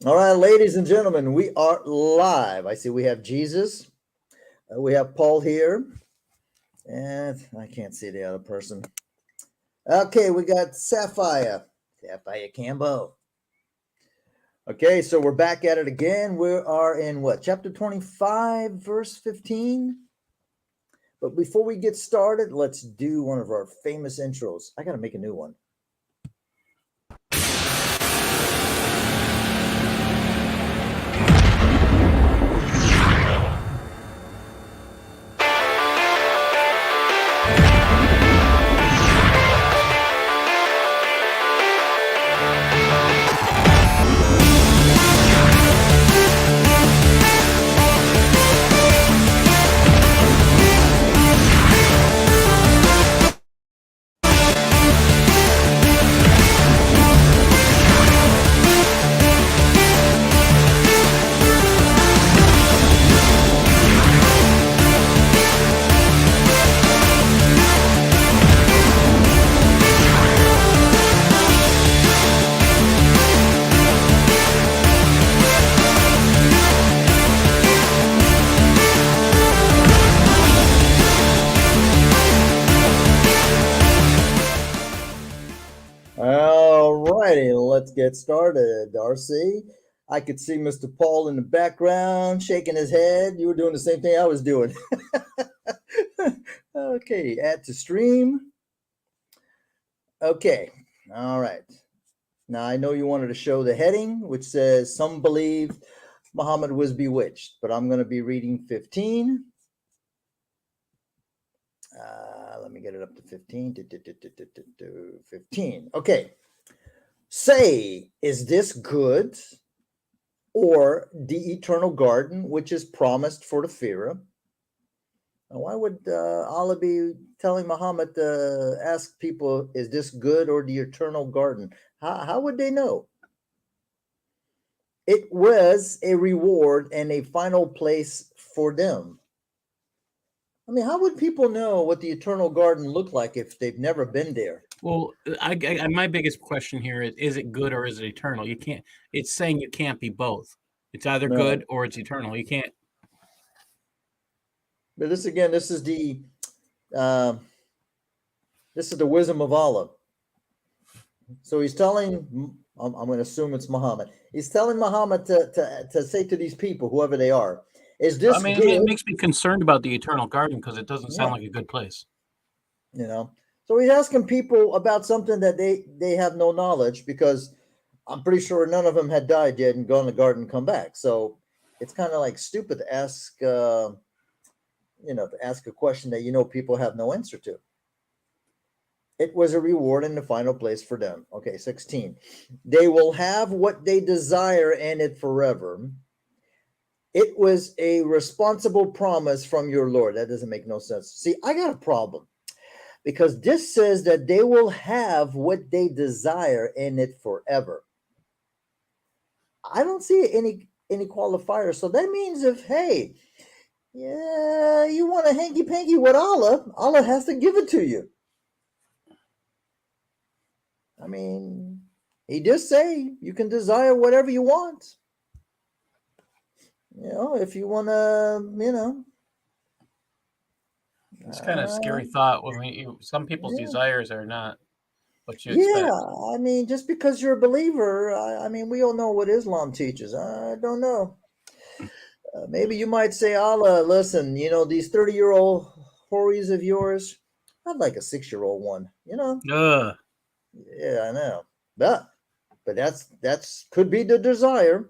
All right, ladies and gentlemen, we are live. I see we have Jesus. We have Paul here. And I can't see the other person. Okay, we got Sapphire. Sapphire Cambo. Okay, so we're back at it again. We are in what? Chapter 25, verse 15. But before we get started, let's do one of our famous intros. I got to make a new one. All righty, let's get started. Darcy, I could see Mr. Paul in the background shaking his head. You were doing the same thing I was doing. Okay, add to stream. Okay, all right. Now I know you wanted to show the heading, which says some believe Muhammad was bewitched, but I'm going to be reading 15. Let me get it up to 15. 15. Okay. Say, is this good or the eternal garden which is promised for the Pharaoh? Now, why would Allah be telling Muhammad to ask people, is this good or the eternal garden? How would they know? It was a reward and a final place for them. I mean, how would people know what the eternal garden looked like if they've never been there? Well, my biggest question here is it good or is it eternal? You can't. It's saying you can't be both. It's either No. good or it's eternal. You can't. But this again, uh, this is the wisdom of Allah. So he's telling, I'm going to assume it's Muhammad. He's telling Muhammad to say to these people, whoever they are, is I this mean, it good? makes me concerned about the eternal garden because it doesn't sound Yeah, like a good place. you know. So he's asking people about something that they have no knowledge, because I'm pretty sure none of them had died yet and gone to the garden and come back. So it's kind of like stupid to ask, to ask a question that people have no answer to. It was a reward in the final place for them. Okay, 16. They will have what they desire and it forever. It was a responsible promise from your Lord. That doesn't make no sense. See, I got a problem, because this says that they will have what they desire in it forever. I don't see any qualifier. So that means, if, hey, yeah, you want a hanky panky with Allah, Allah has to give it to you. I mean, he did say you can desire whatever you want. If you want to, It's kind of a uh, scary thought when some people's yeah. desires are not what you Yeah, expect. I mean, just because you're a believer, I mean, we all know what Islam teaches. I don't know. Maybe you might say, Allah, listen, these 30-year-old hories of yours, I'd like a 6-year-old one. Ugh. Yeah, I know. But that's could be the desire.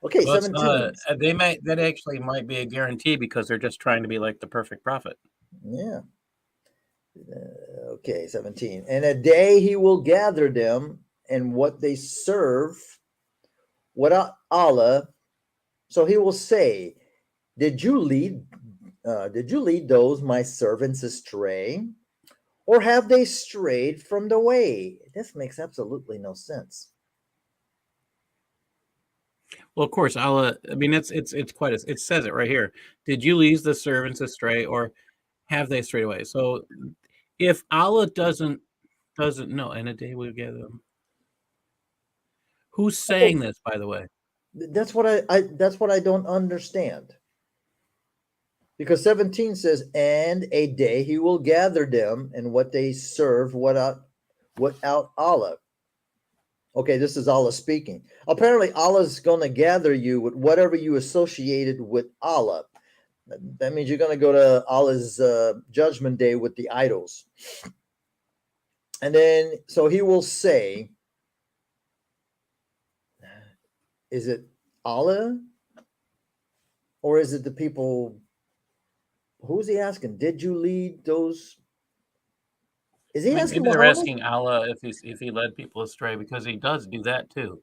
Okay, Well, it's not. 17. That actually might be a guarantee because they're just trying to be like the perfect prophet. Yeah. Okay, 17. And a day he will gather them and what they serve without Allah. So he will say, Did you lead those my servants astray? Or have they strayed from the way? This makes absolutely no sense. Well, of course, Allah. I mean, it's quite. It says it right here. Did you lead the servants astray, or have they strayed away? So, if Allah doesn't know, and a day will gather them. Who's saying this, by the way? That's what that's what I don't understand. Because 17 says, and a day he will gather them and what they serve without Allah. Okay, this is Allah speaking. Apparently, Allah is going to gather you with whatever you associated with Allah. That means you're going to go to Allah's judgment day with the idols. And then, so he will say, is it Allah? Or is it the people? Who's he asking? Did you lead those? Is he asking Maybe they're Muhammad? asking Allah if he led people astray, because he does do that too.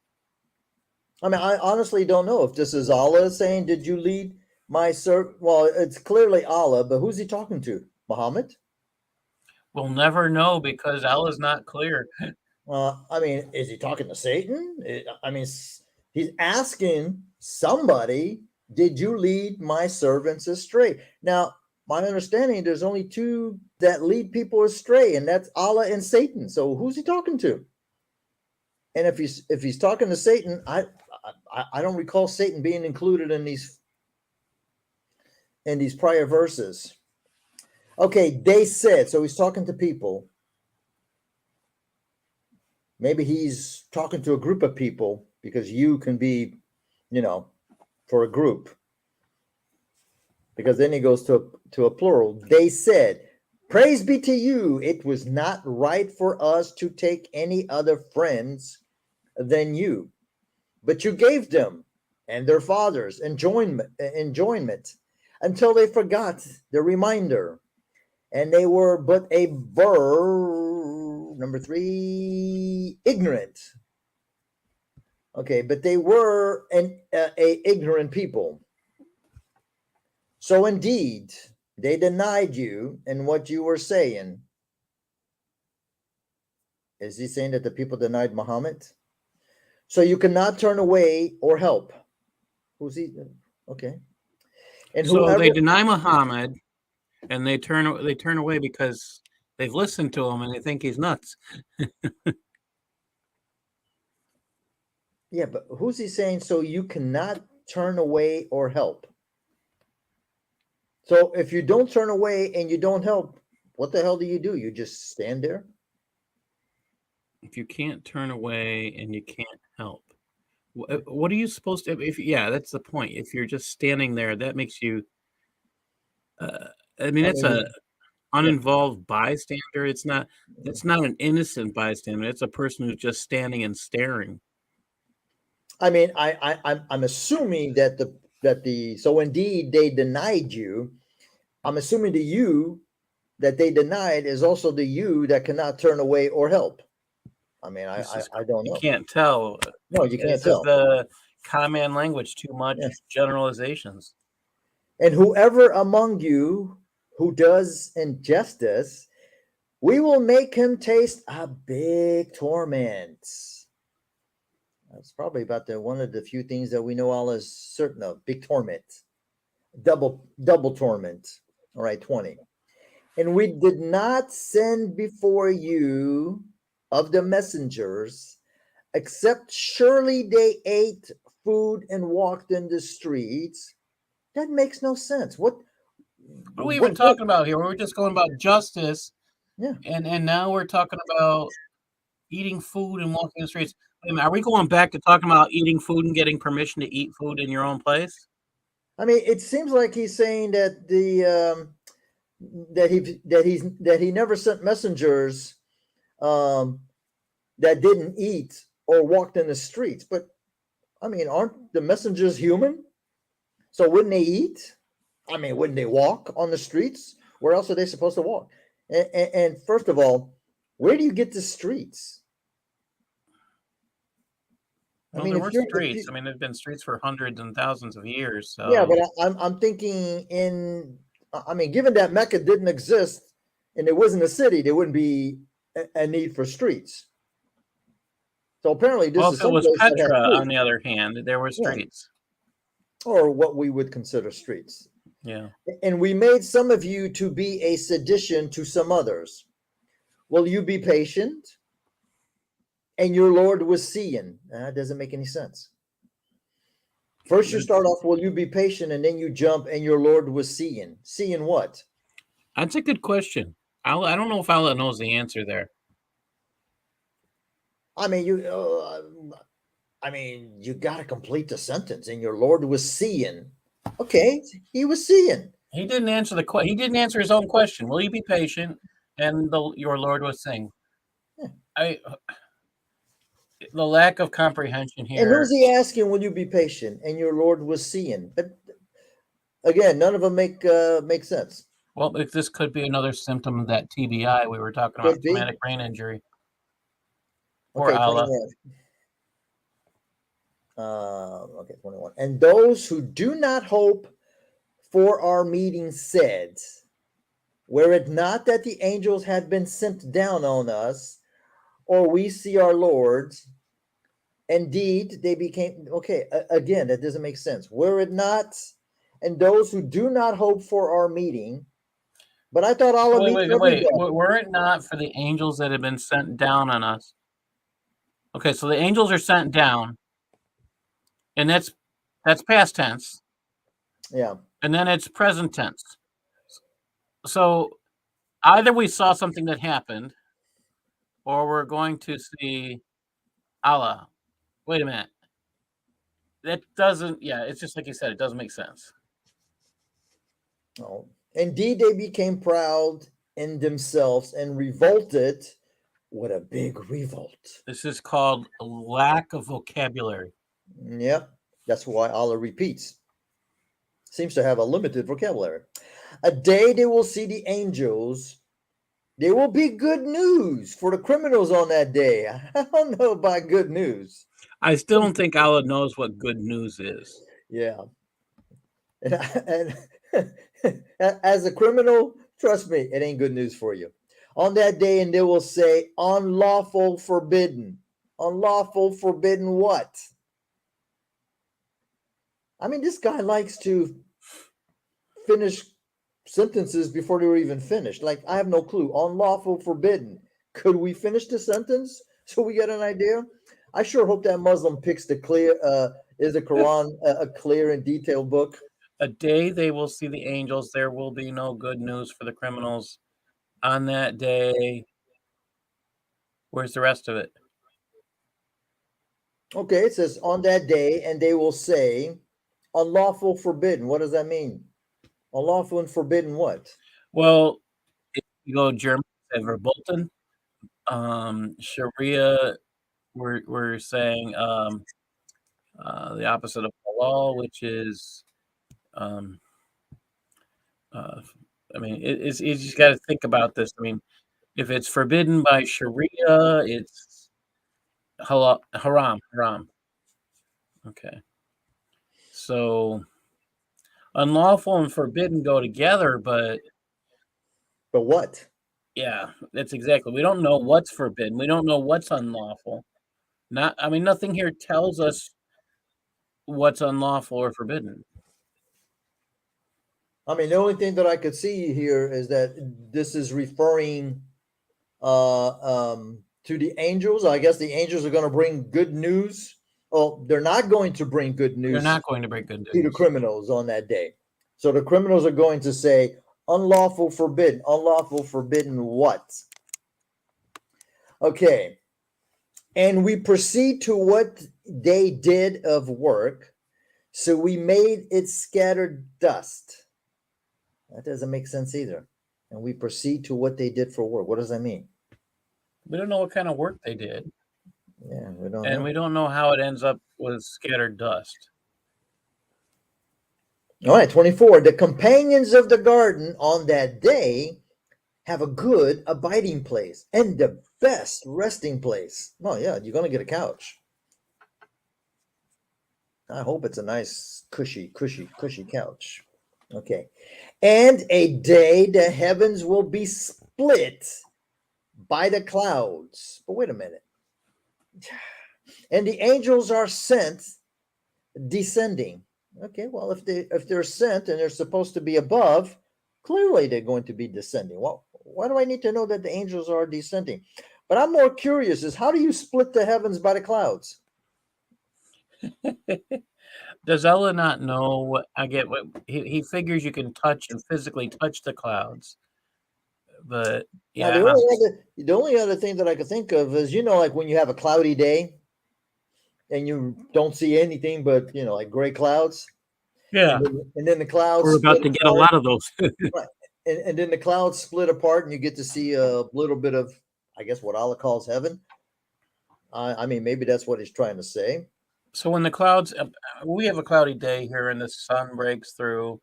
I mean, I honestly don't know if this is Allah saying, "Did you lead my servant?" Well, it's clearly Allah, but who's he talking to? Muhammad? We'll never know because Allah's not clear. I mean, is he talking to Satan? I mean, he's asking somebody, "Did you lead my servants astray?" Now, my understanding, there's only two that lead people astray, and that's Allah and Satan. So, who's he talking to? And if he's talking to Satan, I don't recall Satan being included in these prior verses. Okay, they said, so he's talking to people. Maybe he's talking to a group of people because you can be, for a group. Because then he goes to a plural. They said, praise be to you. It was not right for us to take any other friends than you, but you gave them and their fathers enjoyment until they forgot the reminder, and they were but a number 3, ignorant. Okay, but they were a ignorant people. So indeed, they denied you and what you were saying. Is he saying that the people denied Muhammad? So you cannot turn away or help. Who's he? Okay. And So whoever, they deny Muhammad, and they turn away because they've listened to him and they think he's nuts. yeah, but who's he saying? So you cannot turn away or help. So if you don't turn away and you don't help, what the hell do? You just stand there? If you can't turn away and you can't help, what are you supposed to? Yeah, that's the point. If you're just standing there, that makes you. I mean, it's a uninvolved bystander. It's not. It's not an innocent bystander. It's a person who's just standing and staring. I mean, I'm assuming that so indeed they denied you. I'm assuming the you that they denied is also the you that cannot turn away or help. I mean, I don't know. You can't tell. No, you can't This is tell. the common language. Too much generalizations. And whoever among you who does injustice, we will make him taste a big torment. That's probably about one of the few things that we know all is certain of. Big torment. Double torment. All right, 20. And we did not send before you of the messengers, except surely they ate food and walked in the streets. That makes no sense. What are we even talking about here? We're just going about justice. Yeah. And now we're talking about eating food and walking the streets. Wait a minute, are we going back to talking about eating food and getting permission to eat food in your own place? I mean, it seems like he's saying that that he never sent messengers that didn't eat or walked in the streets. But I mean, aren't the messengers human? So wouldn't they eat? I mean, wouldn't they walk on the streets? Where else are they supposed to walk? And first of all, where do you get the streets? Well, there were streets. I mean, there've been streets for hundreds and thousands of years. So. Yeah, but I'm thinking I mean, given that Mecca didn't exist and it wasn't a city, there wouldn't be a need for streets. So apparently, this is if it was Petra, on the other hand, there were streets, or what we would consider streets. Yeah. And we made some of you to be a sedition to some others. Will you be patient? and your Lord was seeing. That doesn't make any sense. First, you start off, will you be patient? And then you jump, and your Lord was seeing. Seeing what? That's a good question. I don't know if Allah knows the answer there. I mean, you got to complete the sentence. And your Lord was seeing. Okay, he was seeing. He didn't answer the question. He didn't answer his own question. Will you be patient? And your Lord was saying, the lack of comprehension And here. who's he asking, will you be patient? And your Lord was seeing. But again, none of them make sense. Well, if this could be another symptom of that TBI we were talking about, Could be. traumatic brain injury. Or Okay, Allah. 21. Okay, 21. And those who do not hope for our meeting said, were it not that the angels had been sent down on us, or we see our lords, indeed they became. Okay, again, that doesn't make sense. Were it not, and those who do not hope for our meeting, but I thought Allah meets everybody. Were it not for the angels that had been sent down on us. Okay, so the angels are sent down, and that's past tense. Yeah. And then it's present tense. So either we saw something that happened, or we're going to see Allah. Wait a minute. That doesn't, it's just like you said, it doesn't make sense. Oh. Indeed, they became proud in themselves and revolted. What a big revolt. This is called a lack of vocabulary. Yep. That's why Allah repeats. Seems to have a limited vocabulary. A day they will see the angels. There will be good news for the criminals on that day. I don't know about good news. I still don't think Allah knows what good news is. Yeah. And as a criminal, trust me, it ain't good news for you. On that day, and they will say, unlawful, forbidden. Unlawful, forbidden what? I mean, this guy likes to finish sentences before they were even finished. Like, I have no clue. Unlawful, forbidden. Could we finish the sentence so we get an idea? I sure hope that Muslim picks the is the Quran a clear and detailed book? A day they will see the angels. There will be no good news for the criminals. On that day, where's the rest of it? Okay, it says on that day, and they will say, unlawful, forbidden. What does that mean? Unlawful and forbidden what? Well, if you go German, verboten. Sharia, we're saying the opposite of halal, which is, I mean, it's you just got to think about this. I mean, if it's forbidden by Sharia, it's halal, haram. Okay. So unlawful and forbidden go together, but what? yeah, that's exactly. We don't know what's forbidden. We don't know what's unlawful. Nothing here tells us what's unlawful or forbidden. I mean, the only thing that I could see here is that this is referring to the angels. I guess the angels are going to bring good news. Oh, they're not going to bring good news. They're not going to bring good news to the criminals on that day. So the criminals are going to say, unlawful, forbidden. Unlawful, forbidden what? Okay. And we proceed to what they did of work. So we made it scattered dust. That doesn't make sense either. And we proceed to what they did for work. What does that mean? We don't know what kind of work they did. Yeah, we don't know. And we don't know how it ends up with scattered dust. All right, 24. The companions of the garden on that day have a good abiding place and the best resting place. Oh, yeah, you're going to get a couch. I hope it's a nice, cushy couch. Okay. And a day the heavens will be split by the clouds. But wait a minute. And the angels are sent descending. Okay, well, if they're sent and they're supposed to be above, clearly they're going to be descending. Well, why do I need to know that the angels are descending? But I'm more curious: is how do you split the heavens by the clouds? Does Ella not know what I get? What he figures you can touch and physically touch the clouds, but Now, yeah, the only other thing that I could think of is, like when you have a cloudy day and you don't see anything but, like gray clouds, yeah, and then the clouds we're split about to get a apart. lot of those. Right. And then the clouds split apart, and you get to see a little bit of, I guess, what Allah calls heaven. I mean, maybe that's what he's trying to say. So when the clouds, we have a cloudy day here, and the sun breaks through.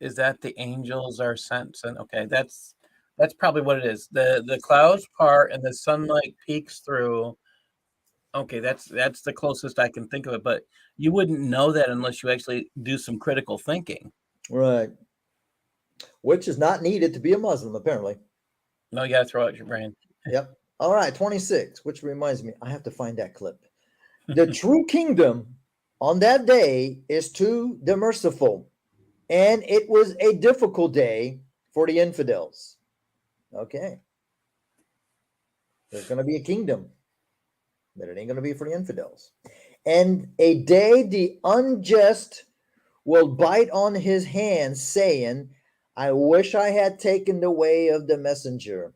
Is that the angels are sent? And okay, that's probably what it is. The clouds part and the sunlight peeks through. Okay, that's the closest I can think of it. But you wouldn't know that unless you actually do some critical thinking. Right. Which is not needed to be a Muslim, apparently. No, you got to throw out your brain. Yep. All right, 26, which reminds me, I have to find that clip. The true kingdom on that day is to the merciful, and it was a difficult day for the infidels. Okay. There's going to be a kingdom, but it ain't going to be for the infidels. And a day the unjust will bite on his hand, saying, I wish I had taken the way of the messenger.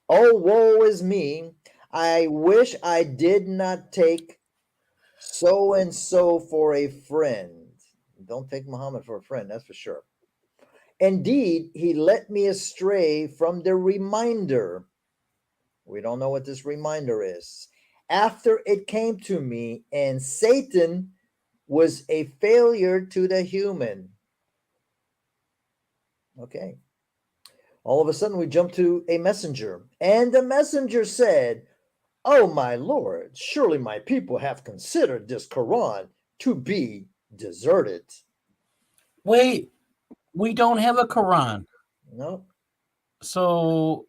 Oh, woe is me. I wish I did not take so and so for a friend. Don't take Muhammad for a friend, that's for sure. Indeed, he led me astray from the reminder. We don't know what this reminder is. After it came to me, and Satan was a failure to the human. Okay. All of a sudden, we jump to a messenger, and the messenger said, Oh, my Lord, surely my people have considered this Quran to be deserted. Wait, we don't have a Quran, No, so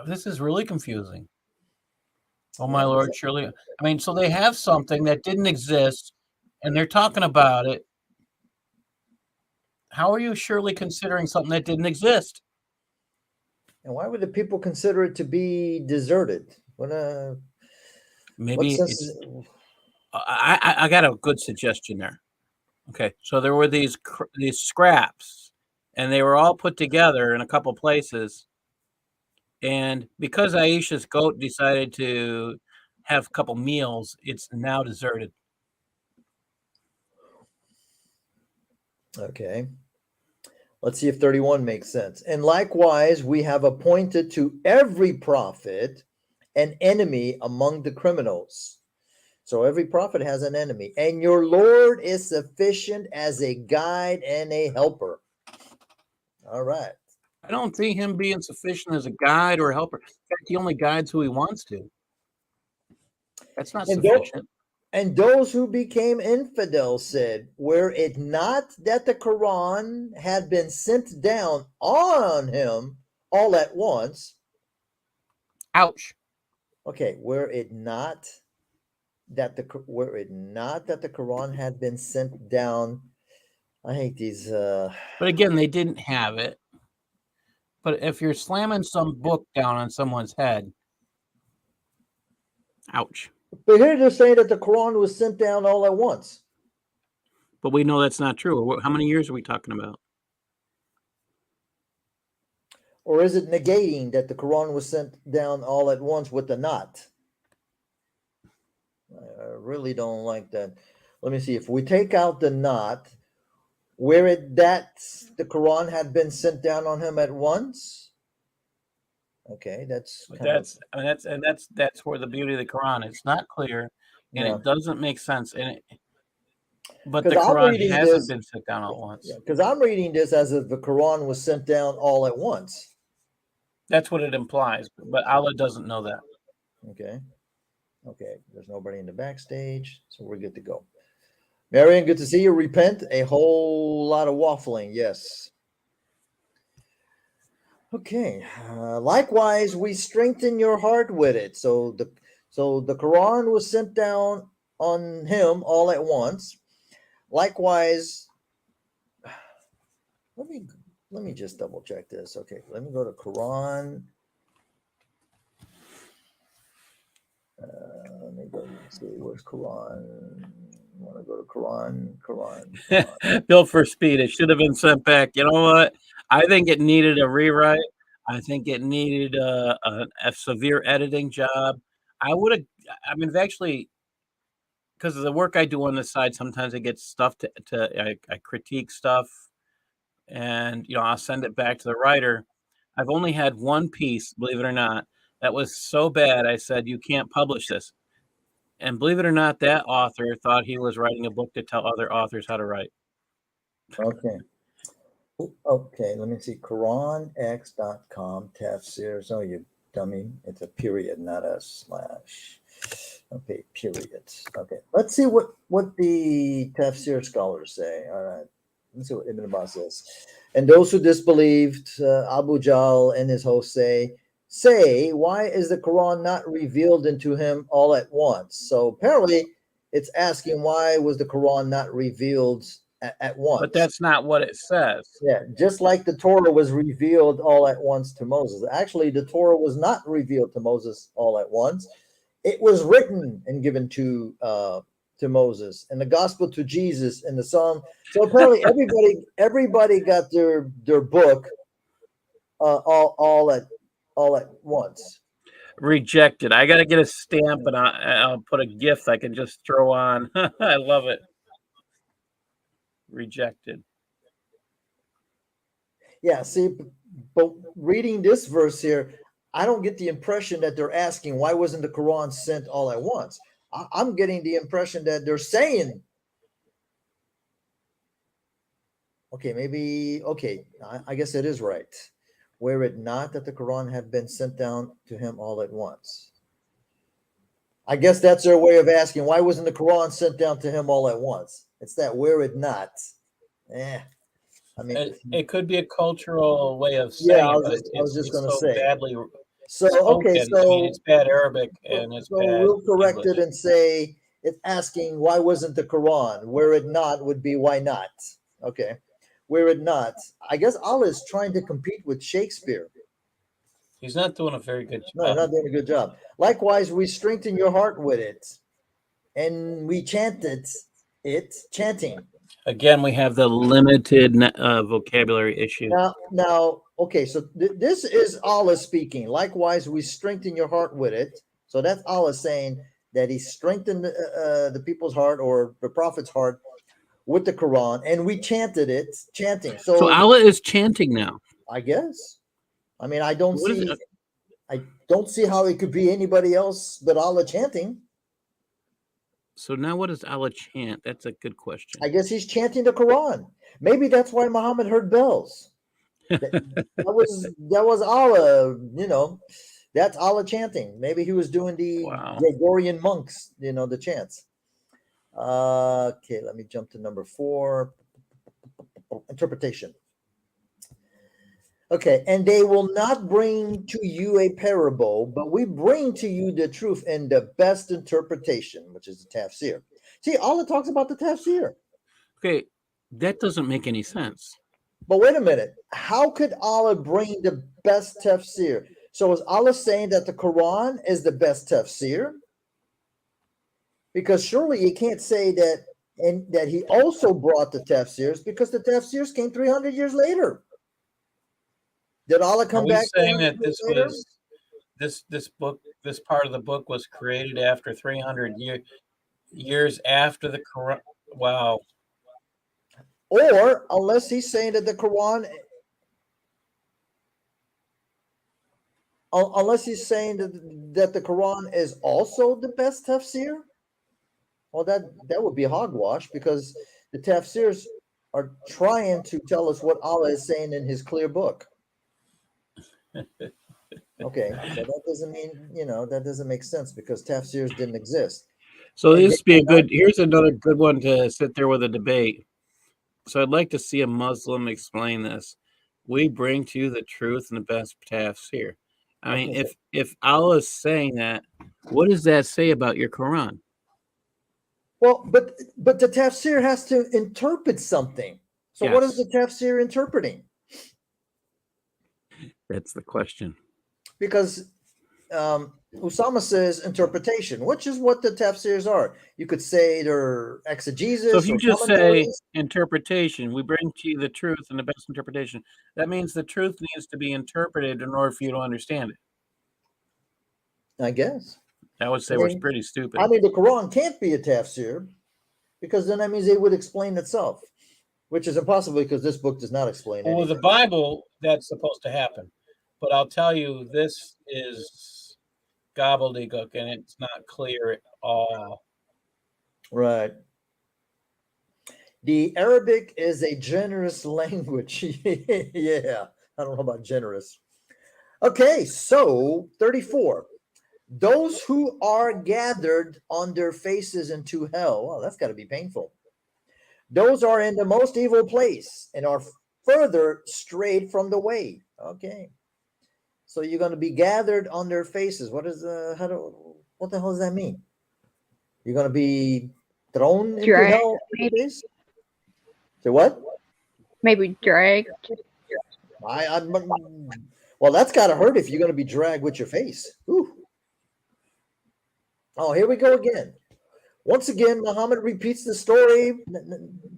this is really confusing. Oh my yeah, Lord, surely. I mean, so they have something that didn't exist, and they're talking about it. How are you surely considering something that didn't exist? and why would the people consider it to be deserted? What Maybe sense it's. is it? I got a good suggestion there. Okay, so there were these scraps, and they were all put together in a couple places. And because Aisha's goat decided to have a couple meals, it's now deserted. Okay. Let's see if 31 makes sense. And likewise, we have appointed to every prophet an enemy among the criminals. So every prophet has an enemy. And your Lord is sufficient as a guide and a helper. All right. I don't see him being sufficient as a guide or a helper. In fact, he only guides who he wants to. That's not And, tho- sufficient. and those who became infidels said, Were it not that the Quran had been sent down on him all at once? Ouch. Okay, were it not that the Quran had been sent down. I hate these. But again, they didn't have it. But if you're slamming some book down on someone's head, ouch. But here they're saying that the Quran was sent down all at once. But we know that's not true. How many years are we talking about? Or is it negating that the Quran was sent down all at once with the not? I really don't like that. Let me see. If we take out the not, where it that the Quran had been sent down on him at once. Okay, that's But kind of that's where the beauty of the Quran. It's not clear, and yeah. it doesn't make sense. But Because the I'm Quran reading hasn't this. been sent down at Yeah, once. because I'm reading this as if the Quran was sent down all at once. That's what it implies. But Allah doesn't know that. Okay. Okay. There's nobody in the backstage, so we're good to go. Marion, good to see you. Repent. A whole lot of waffling. Yes. Okay. Likewise, we strengthen your heart with it. So the Quran was sent down on him all at once. Likewise, let me let me just double check this. Okay, let me go to Quran. Let me go see where's Quran. I want to go to Quran. Bill for Speed. It should have been sent back. You know what? I think it needed a rewrite. I think it needed a severe editing job. I would have. I mean, actually, because of the work I do on the side, sometimes I get stuff I critique stuff, and I'll send it back to the writer. I've only had one piece, believe it or not, that was so bad. I said, "You can't publish this." And believe it or not, that author thought he was writing a book to tell other authors how to write. Okay. Okay, let me see. QuranX.com tafsirs. Oh, you dummy. It's a period, not a slash. Okay, period. Okay, let's see what the tafsir scholars say. All right, let's see what Ibn Abbas says. And those who disbelieved, Abu Jahl and his hosts say, why is the Quran not revealed into him all at once? So apparently, it's asking why was the Quran not revealed at once? But that's not what it says. Yeah, just like the Torah was revealed all at once to Moses. Actually, the Torah was not revealed to Moses all at once. It was written and given to Moses, and the gospel to Jesus, and the psalm. So apparently, everybody got their book all at once. Rejected. I got to get a stamp, and I'll put a gift I can just throw on. I love it. Rejected. Yeah, see, but reading this verse here, I don't get the impression that they're asking why wasn't the Quran sent all at once. I'm getting the impression that they're saying, okay, maybe, okay, I guess it is right. Were it not that the Quran had been sent down to him all at once? I guess that's their way of asking why wasn't the Quran sent down to him all at once? It's that were it not. I mean, it could be a cultural way of yeah, saying I it, but was just it's going to so say. badly So okay, spoken. I mean, it's bad Arabic and it's so bad we'll correct English. it and say it's asking why wasn't the Quran? Were it not would be why not? Okay, were it not? I guess Allah is trying to compete with Shakespeare. He's not doing a very good No, job. not doing a good job. Likewise, we strengthen your heart with it, and we chanted it, chanting. Again, we have the limited vocabulary issue. Now, okay, so this is Allah speaking. Likewise, we strengthen your heart with it. So that's Allah saying that He strengthened the people's heart or the prophet's heart with the Quran, and we chanted it, chanting. So Allah is chanting now. I guess. I mean, I don't What is see. it? I don't see how it could be anybody else but Allah chanting. So now what does Allah chant? That's a good question. I guess He's chanting the Quran. Maybe that's why Muhammad heard bells. That was Allah, that's Allah chanting. Maybe he was doing the Wow. Gregorian monks, the chants. Okay, let me jump to number 4. Interpretation. Okay, and they will not bring to you a parable, but we bring to you the truth and the best interpretation, which is the tafsir. See, Allah talks about the tafsir. Okay, that doesn't make any sense. But wait a minute. How could Allah bring the best tafsir? So is Allah saying that the Quran is the best tafsir? Because surely you can't say that and that he also brought the tafsirs because the tafsirs came 300 years later. Did Allah come back? Are we saying that this was this book, this part of the book was created after 300 years after the Quran? Wow. Or unless he's saying that the Quran, unless he's saying that the Quran is also the best tafsir, well, that would be hogwash because the tafsirs are trying to tell us what Allah is saying in His clear book. Okay, so that doesn't mean that doesn't make sense because tafsirs didn't exist. So this be a good. Here's another good one to sit there with a debate. So I'd like to see a Muslim explain this. We bring to you the truth and the best tafsir. I mean, if Allah is saying that, what does that say about your Quran? Well, but the tafsir has to interpret something. So what is the tafsir interpreting? That's the question. Because Usama says interpretation, which is what the tafsirs are. You could say they're So if exegesis you or just say commentaries. interpretation, we bring to you the truth and the best interpretation. That means the truth needs to be interpreted in order for you to understand it. I guess. I would say I we're mean, pretty stupid. the Quran can't be a tafsir because then that means it would explain itself, which is impossible because this book does not explain Well, with the anything. Bible, that's supposed to happen. But I'll tell you, this is gobbledygook, and it's not clear at all. Right. The Arabic is a generous language. Yeah, I don't know about generous. Okay, so 34. Those who are gathered on their faces into hell. Well, that's got to be painful. Those are in the most evil place and are further strayed from the way. Okay. So you're going to be gathered on their faces. What the hell does that mean? You're going to be thrown into Drag, hell on your maybe, face? So what? maybe drag. I'm well, that's got to hurt if you're going to be dragged with your face. Ooh. Oh, here we go again. Once again, Muhammad repeats the story.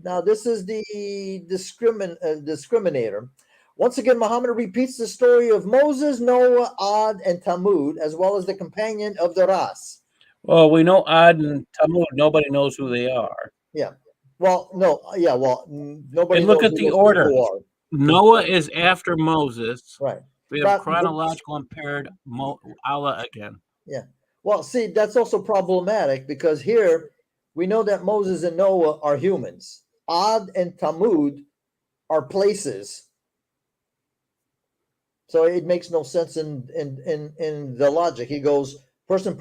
Now, this is the discriminator. Once again, Muhammad repeats the story of Moses, Noah, Ad, and Tammud, as well as the companion of the Ras. Well, we know Ad and Tammud. Nobody knows who they are. Yeah. Well, no. Yeah. Well, nobody And look knows at who the those order. people are. Noah is after Moses. Right. We have chronological impaired Allah again. Yeah. Well, see, that's also problematic because here we know that Moses and Noah are humans. Ad and Tammud are places. So it makes no sense in the logic. He goes person,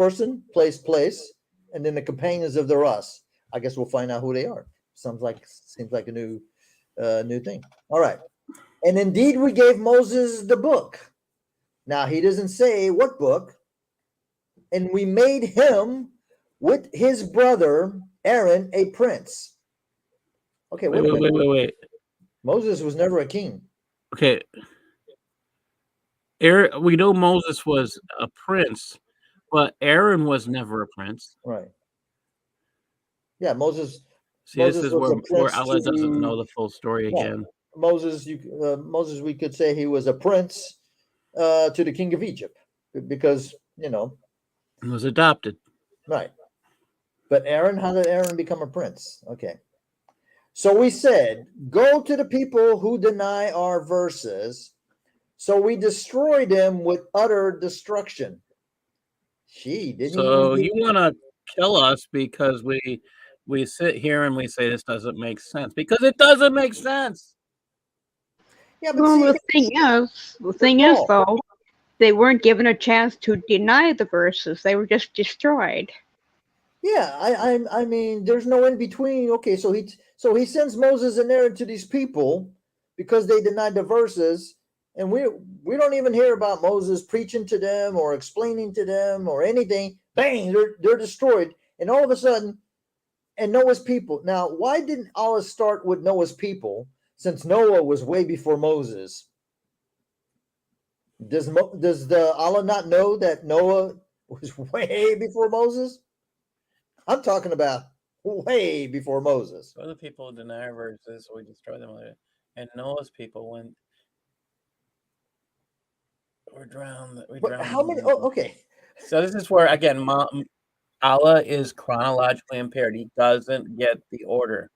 place, and then the companions of the Ras. I guess we'll find out who they are. Seems like a new thing. All right. And indeed, we gave Moses the book. Now he doesn't say what book. And we made him with his brother Aaron a prince. Okay, wait. Moses was never a king. Okay. We know Moses was a prince, but Aaron was never a prince. Right. Yeah, Moses. See, Moses this is was where Allah doesn't know the full story again. Moses, Moses, we could say he was a prince to the king of Egypt because he was adopted. Right. But Aaron, how did Aaron become a prince? Okay. So we said, go to the people who deny our verses. So we destroy them with utter destruction. So you want to kill us because we sit here and we say this doesn't make sense because it doesn't make sense. Yeah, but Well, the thing is, though, they weren't given a chance to deny the verses; they were just destroyed. Yeah, I mean, there's no in between. Okay, so he sends Moses and Aaron to these people because they denied the verses, and we don't even hear about Moses preaching to them or explaining to them or anything. Bang, they're destroyed, and all of a sudden, and Noah's people. Now, why didn't Allah start with Noah's people since Noah was way before Moses? Does the Allah not know that Noah was way before Moses? I'm talking about way before Moses. Other people deny our verses, so we destroy them. And Noah's people, when we're drowned. How many? Oh, okay. So this is where, again, Allah is chronologically impaired. He doesn't get the order.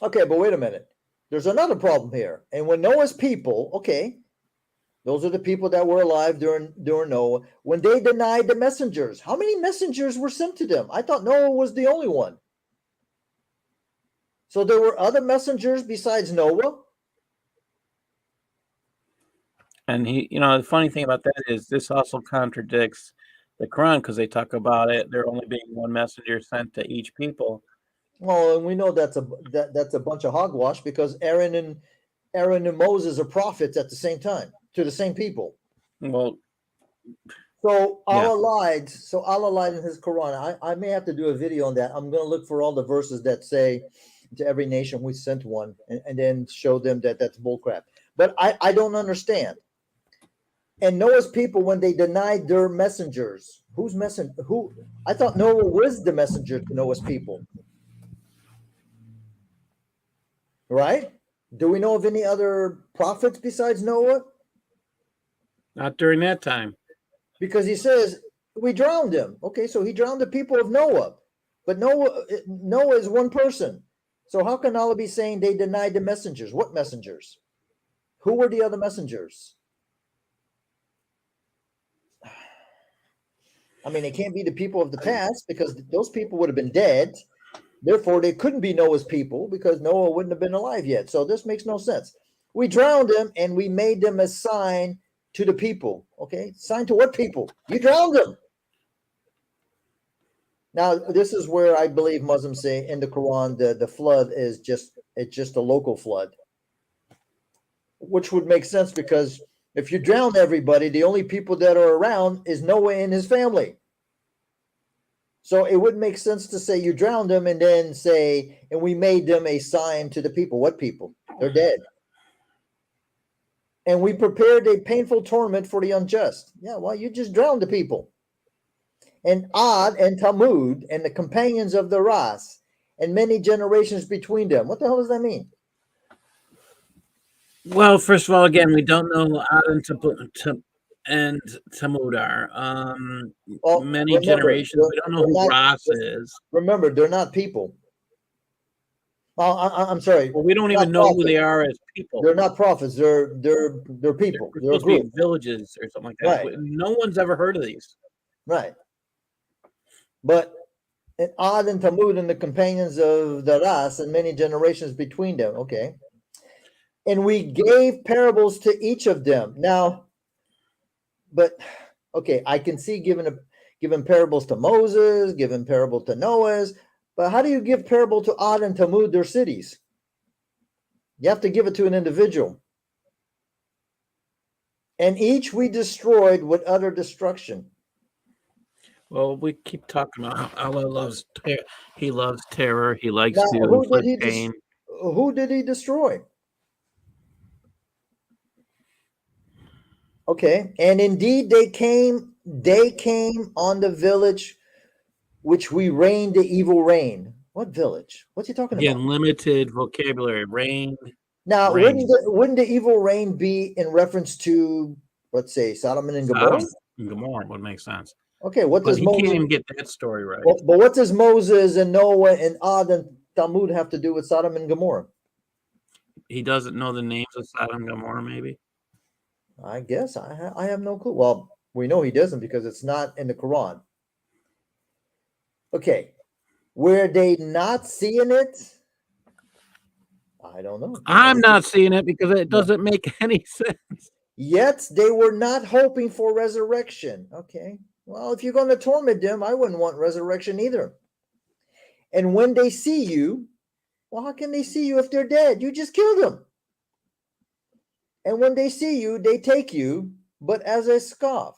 Okay, but wait a minute. There's another problem here. And when Noah's people, okay, those are the people that were alive during Noah, when they denied the messengers, how many messengers were sent to them? I thought Noah was the only one. So there were other messengers besides Noah? And the funny thing about that is this also contradicts the Quran because they talk about it. There only being one messenger sent to each people. Well, and we know that's a bunch of hogwash because Aaron and Moses are prophets at the same time to the same people. Well, so Allah lied. So Allah lied in his Quran. I may have to do a video on that. I'm going to look for all the verses that say to every nation we sent one and then show them that that's bullcrap. But I don't understand. And Noah's people, when they denied their messengers, who's messenger? Who? I thought Noah was the messenger to Noah's people, right? Do we know of any other prophets besides Noah? Not during that time. Because he says we drowned him. Okay, so he drowned the people of Noah, but Noah is one person. So how can Allah be saying they denied the messengers? What messengers? Who were the other messengers? I mean, it can't be the people of the past because those people would have been dead. Therefore, they couldn't be Noah's people because Noah wouldn't have been alive yet. So this makes no sense. We drowned them and we made them a sign to the people. Okay, sign to what people? You drowned them. Now, this is where I believe Muslims say in the Quran the flood is just a local flood, which would make sense because if you drown everybody, the only people that are around is Noah and his family. So it wouldn't make sense to say you drowned them and then say, and we made them a sign to the people. What people? They're dead. And we prepared a painful torment for the unjust. Yeah, well, you just drowned the people. And Ad and Tamud and the companions of the Ras and many generations between them. What the hell does that mean? Well, first of all, again, we don't know who Ad and Tamud are. Many remember, generations. We don't know who Ras is. Remember, they're not people. Oh, I'm sorry. Well, we don't even know who they are as people. They're not prophets. They're people. They're supposed to be villages or something like that. Right. No one's ever heard of these. Right. But Ad and Tamud and the companions of the Ras and many generations between them. Okay. And we gave parables to each of them. Now, but okay, I can see giving parables to Moses, giving parable to Noah's, but how do you give parable to Ad and Tamud, their cities? You have to give it to an individual. And each we destroyed with utter destruction. Well, we keep talking about how Allah loves He loves terror. He likes Now, to inflict pain. Who did he destroy? Okay, and indeed they came on the village which we rained the evil rain. What village? What's he talking about? Limited vocabulary. Rain. Now, rain. Wouldn't the evil rain be in reference to, let's say, Sodom and Gomorrah? Sodom and Gomorrah would make sense. Okay, what does Moses? Can't even get that story right. But what does Moses and Noah and Ad and Tamud have to do with Sodom and Gomorrah? He doesn't know the names of Sodom and Gomorrah, maybe. I guess I have no clue. Well, we know he doesn't because it's not in the Quran. Okay, were they not seeing it? I don't know. I'm not seeing it because it doesn't make any sense. Yet they were not hoping for resurrection. Okay, well, if you're going to torment them, I wouldn't want resurrection either. And when they see you, well, how can they see you if they're dead? You just killed them. And when they see you, they take you, but as a scoff.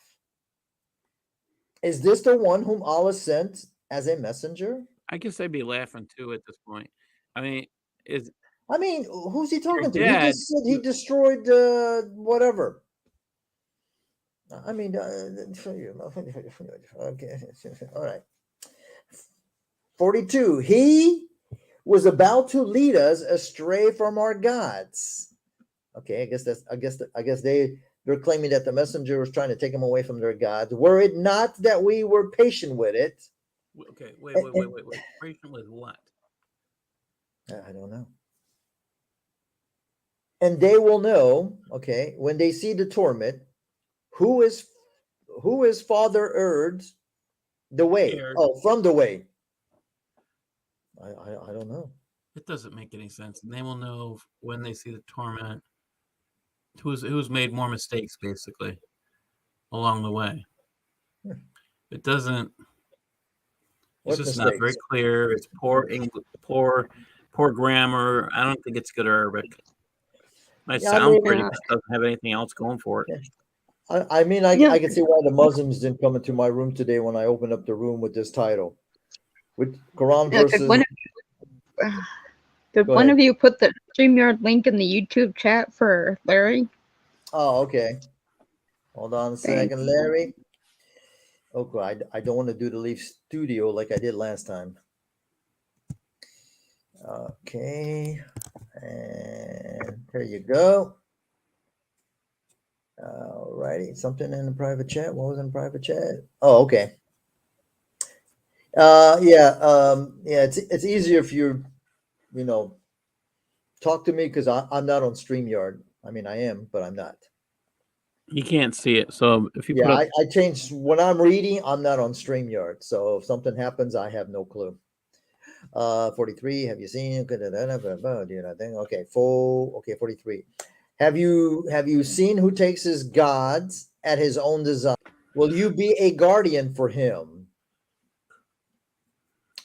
Is this the one whom Allah sent as a messenger? I guess they'd be laughing too at this point. I mean, who's he talking to? Dad, he just said he destroyed whatever. I mean, okay, all right. 42. He was about to lead us astray from our gods. Okay, I guess they're claiming that the messenger was trying to take them away from their gods. Were it not that we were patient with it? Okay, wait. Patient with what? I don't know. And they will know, okay, when they see the torment, who is Father urged the way? Oh, from the way. I don't know. It doesn't make any sense. And they will know when they see the torment who's made more mistakes, basically, along the way. It doesn't. It's just not very clear. It's poor English, poor grammar. I don't think it's good Arabic. Might sound pretty, but doesn't have anything else going for it. I can see why the Muslims didn't come into my room today when I opened up the room with this title, with Quran verses. Did one of you put the StreamYard link in the YouTube chat for Larry? Oh, okay. Hold on a Thank second, Larry. Okay, I don't want to do the Leaf Studio like I did last time. Okay, and there you go. Alrighty, something in the private chat. What was in private chat? Oh, okay. Yeah. It's easier if you know talk to me because I'm not on StreamYard. I mean, I am, but I'm not. You can't see it. So if you Yeah, put up, I changed when I'm reading. I'm not on StreamYard, so if something happens, I have no clue. 43. Have you seen? Do you know thing? Okay, full. Okay, 43. Have you seen who takes his gods at his own desire? Will you be a guardian for him?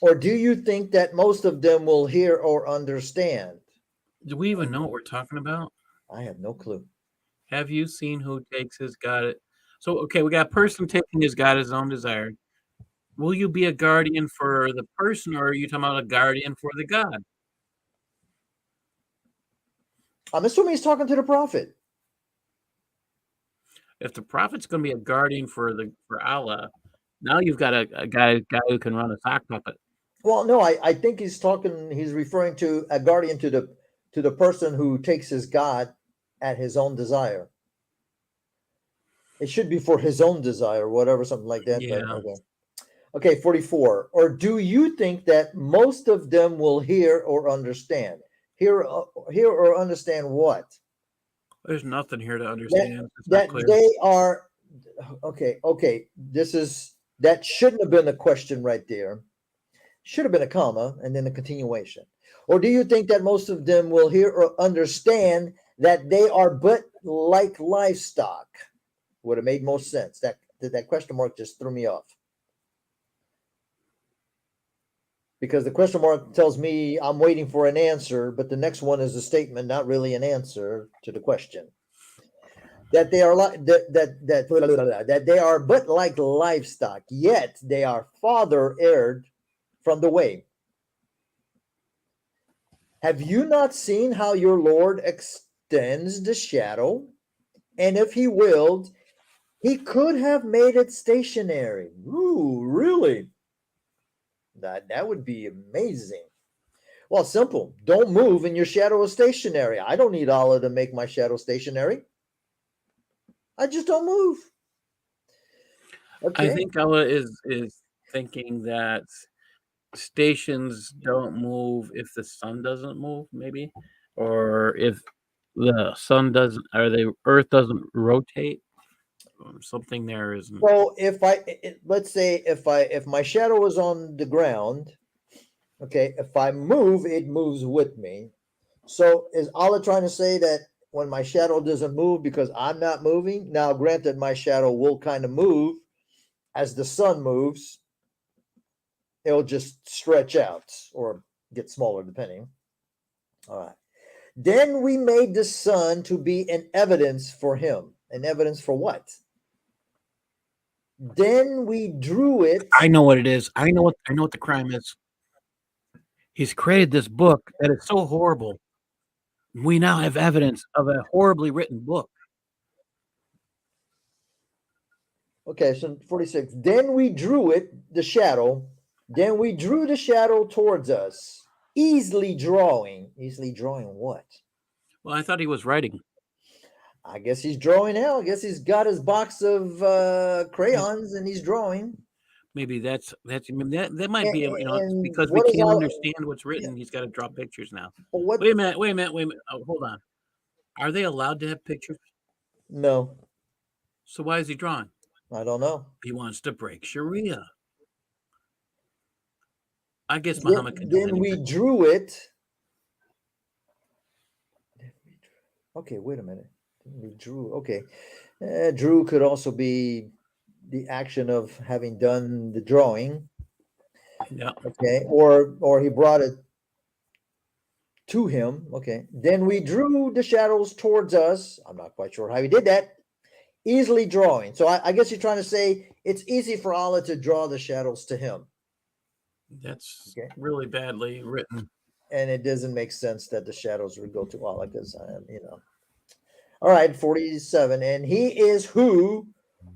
Or do you think that most of them will hear or understand? do we even know what we're talking about? I have no clue. Have you seen who takes his God? So, okay, we got a person taking his God his own desire. Will you be a guardian for the person, or are you talking about a guardian for the God? I'm assuming he's talking to the prophet. If the prophet's going to be a guardian for Allah, now you've got a guy who can run a sock puppet. Well, no, I think he's referring to a guardian to the person who takes his God at his own desire. It should be for his own desire, whatever, something like that. But Yeah, okay. Okay, 44. Or do you think that most of them will hear or understand? Hear or understand what? there's nothing here to That understand. It's not that clear. they are okay. That shouldn't have been a question right there. Should have been a comma and then a continuation. Or do you think that most of them will hear or understand that they are but like livestock? Would have made most sense. That question mark just threw me off. Because the question mark tells me I'm waiting for an answer, but the next one is a statement, not really an answer to the question. That they are like that they are but like livestock, yet they are farther erred from the way. Have you not seen how your Lord extends the shadow? And if he willed, he could have made it stationary. Ooh, really? That would be amazing. Well, simple. Don't move and your shadow is stationary. I don't need Allah to make my shadow stationary. I just don't move. I Okay. think Allah is thinking that stations don't move if the sun doesn't move, maybe, or if the sun doesn't, or the Earth doesn't rotate. Something there isn't. So let's say if my shadow is on the ground, okay, if I move, it moves with me. So is Allah trying to say that when my shadow doesn't move because I'm not moving? Now, granted, my shadow will kind of move as the sun moves. It'll just stretch out or get smaller, depending. All right. Then we made the sun to be an evidence for him. An evidence for what? Then we drew it. I know what it is. I know what the crime is. He's created this book that is so horrible. We now have evidence of a horribly written book. Okay, so 46. Then we drew it, the shadow. Then we drew the shadow towards us, easily drawing. Easily drawing what? Well, I thought he was writing. I guess he's drawing now. I guess he's got his box of crayons and he's drawing. Maybe I mean, that might be it's And because we what is can't all? understand what's Yeah, written. He's got to draw pictures now. what? Wait a minute. Wait a minute. Wait a minute. Oh, hold on. Are they allowed to have pictures? No, So why is he drawing? I don't know. He wants to break Sharia. I guess Then, Muhammad can do then anything. we drew it. Okay, wait a minute. We drew. Okay, drew could also be the action of having done the drawing. Yeah. Okay, or he brought it to him. Okay, then we drew the shadows towards us. I'm not quite sure how he did that. Easily drawing. So I guess you're trying to say it's easy for Allah to draw the shadows to him. That's Okay, really badly written. and it doesn't make sense that the shadows would go to Allah because All right, 47. And he is who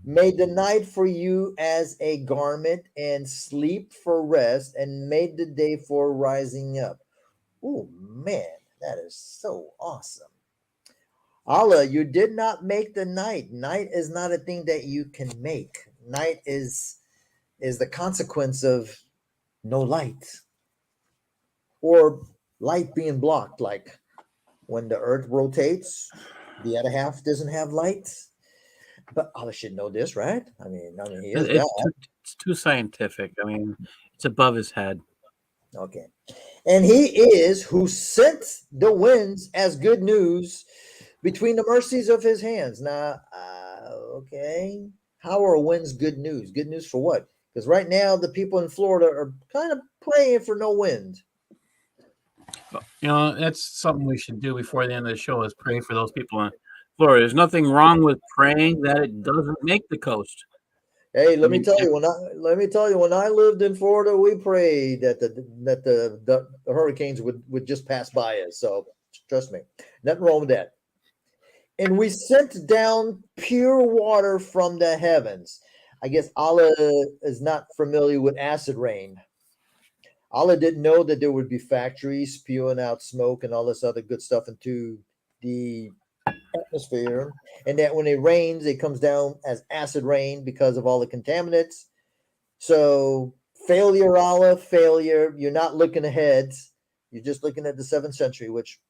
made the night for you as a garment and sleep for rest and made the day for rising up. Oh, man, that is so awesome. Allah, you did not make the night. Night is not a thing that you can make. Night is the consequence of no light or light being blocked. Like when the earth rotates, the other half doesn't have light. But Allah should know this, right? I mean, he is God. It's too scientific. I mean, it's above his head. Okay. And he is who sent the winds as good news between the mercies of his hands. Now, okay. How are winds good news? Good news for what? Because right now, the people in Florida are kind of praying for no wind. You know, that's something we should do before the end of the show is pray for those people in Florida. There's nothing wrong with praying that it doesn't make the coast. Hey, let me tell you, when I lived in Florida, we prayed that the hurricanes would just pass by us. So trust me, nothing wrong with that. And we sent down pure water from the heavens. I guess Allah is not familiar with acid rain. Allah didn't know that there would be factories spewing out smoke and all this other good stuff into the atmosphere, and that when it rains, it comes down as acid rain because of all the contaminants. So failure, Allah, failure. You're not looking ahead. You're just looking at the 7th century, which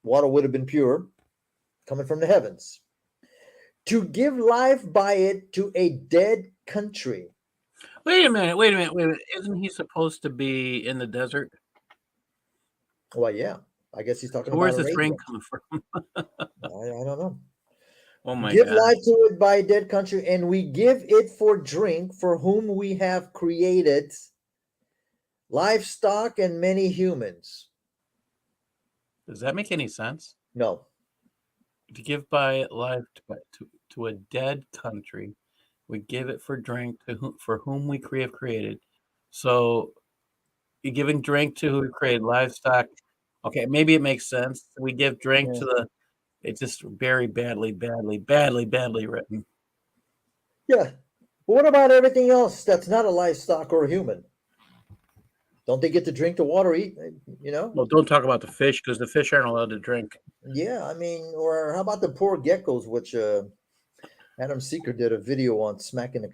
water would have been pure, coming from the heavens. To give life by it to a dead country. Wait a minute. Isn't he supposed to be in the desert? Well, yeah. I guess he's talking So about where's this Arabia. rain coming from? I don't know. Oh my Give God. life to it by a dead country, and we give it for drink for whom we have created livestock and many humans. Does that make any sense? No. To give by life to a dead country, we give it for drink for whom we have created. So you're giving drink to who we created livestock. Okay, maybe it makes sense. We give drink to the. It's just very badly written. Yeah. But what about everything else that's not a livestock or a human? Don't they get to drink the water, eat, you know? Well, don't talk about the fish because the fish aren't allowed to drink. Yeah, I mean, or how about the poor geckos, which Adam Seeker did a video on smacking the.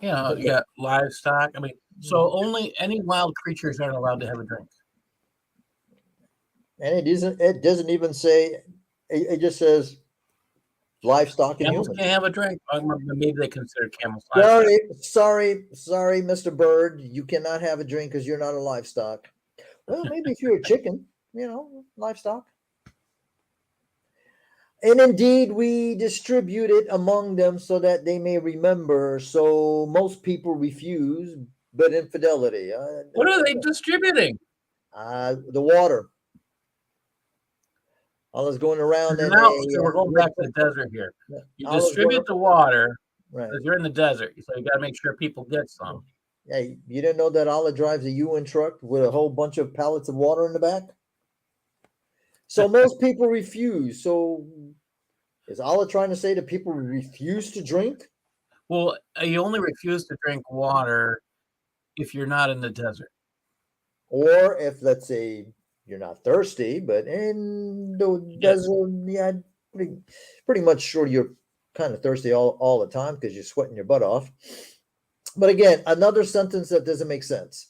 Yeah, you got livestock. I mean, so only any wild creatures aren't allowed to have a drink. And it doesn't even say, it just says livestock and Camels humans. can't have a drink. Maybe they consider camels livestock. Sorry, Mr. Bird. You cannot have a drink because you're not a livestock. Well, maybe if you're a chicken, livestock. And indeed, we distribute it among them so that they may remember. So most people refuse, but infidelity. What are they distributing? The water. Allah's going around So we're going back to the desert here. You distribute the water because you're in the desert, so you got to make sure people get some. Yeah, you didn't know that Allah drives a UN truck with a whole bunch of pallets of water in the back? So most people refuse. So is Allah trying to say that people refuse to drink? Well, you only refuse to drink water if you're not in the desert. Or if, let's say, you're not thirsty, but in the desert, pretty much sure you're kind of thirsty all the time because you're sweating your butt off. But again, another sentence that doesn't make sense.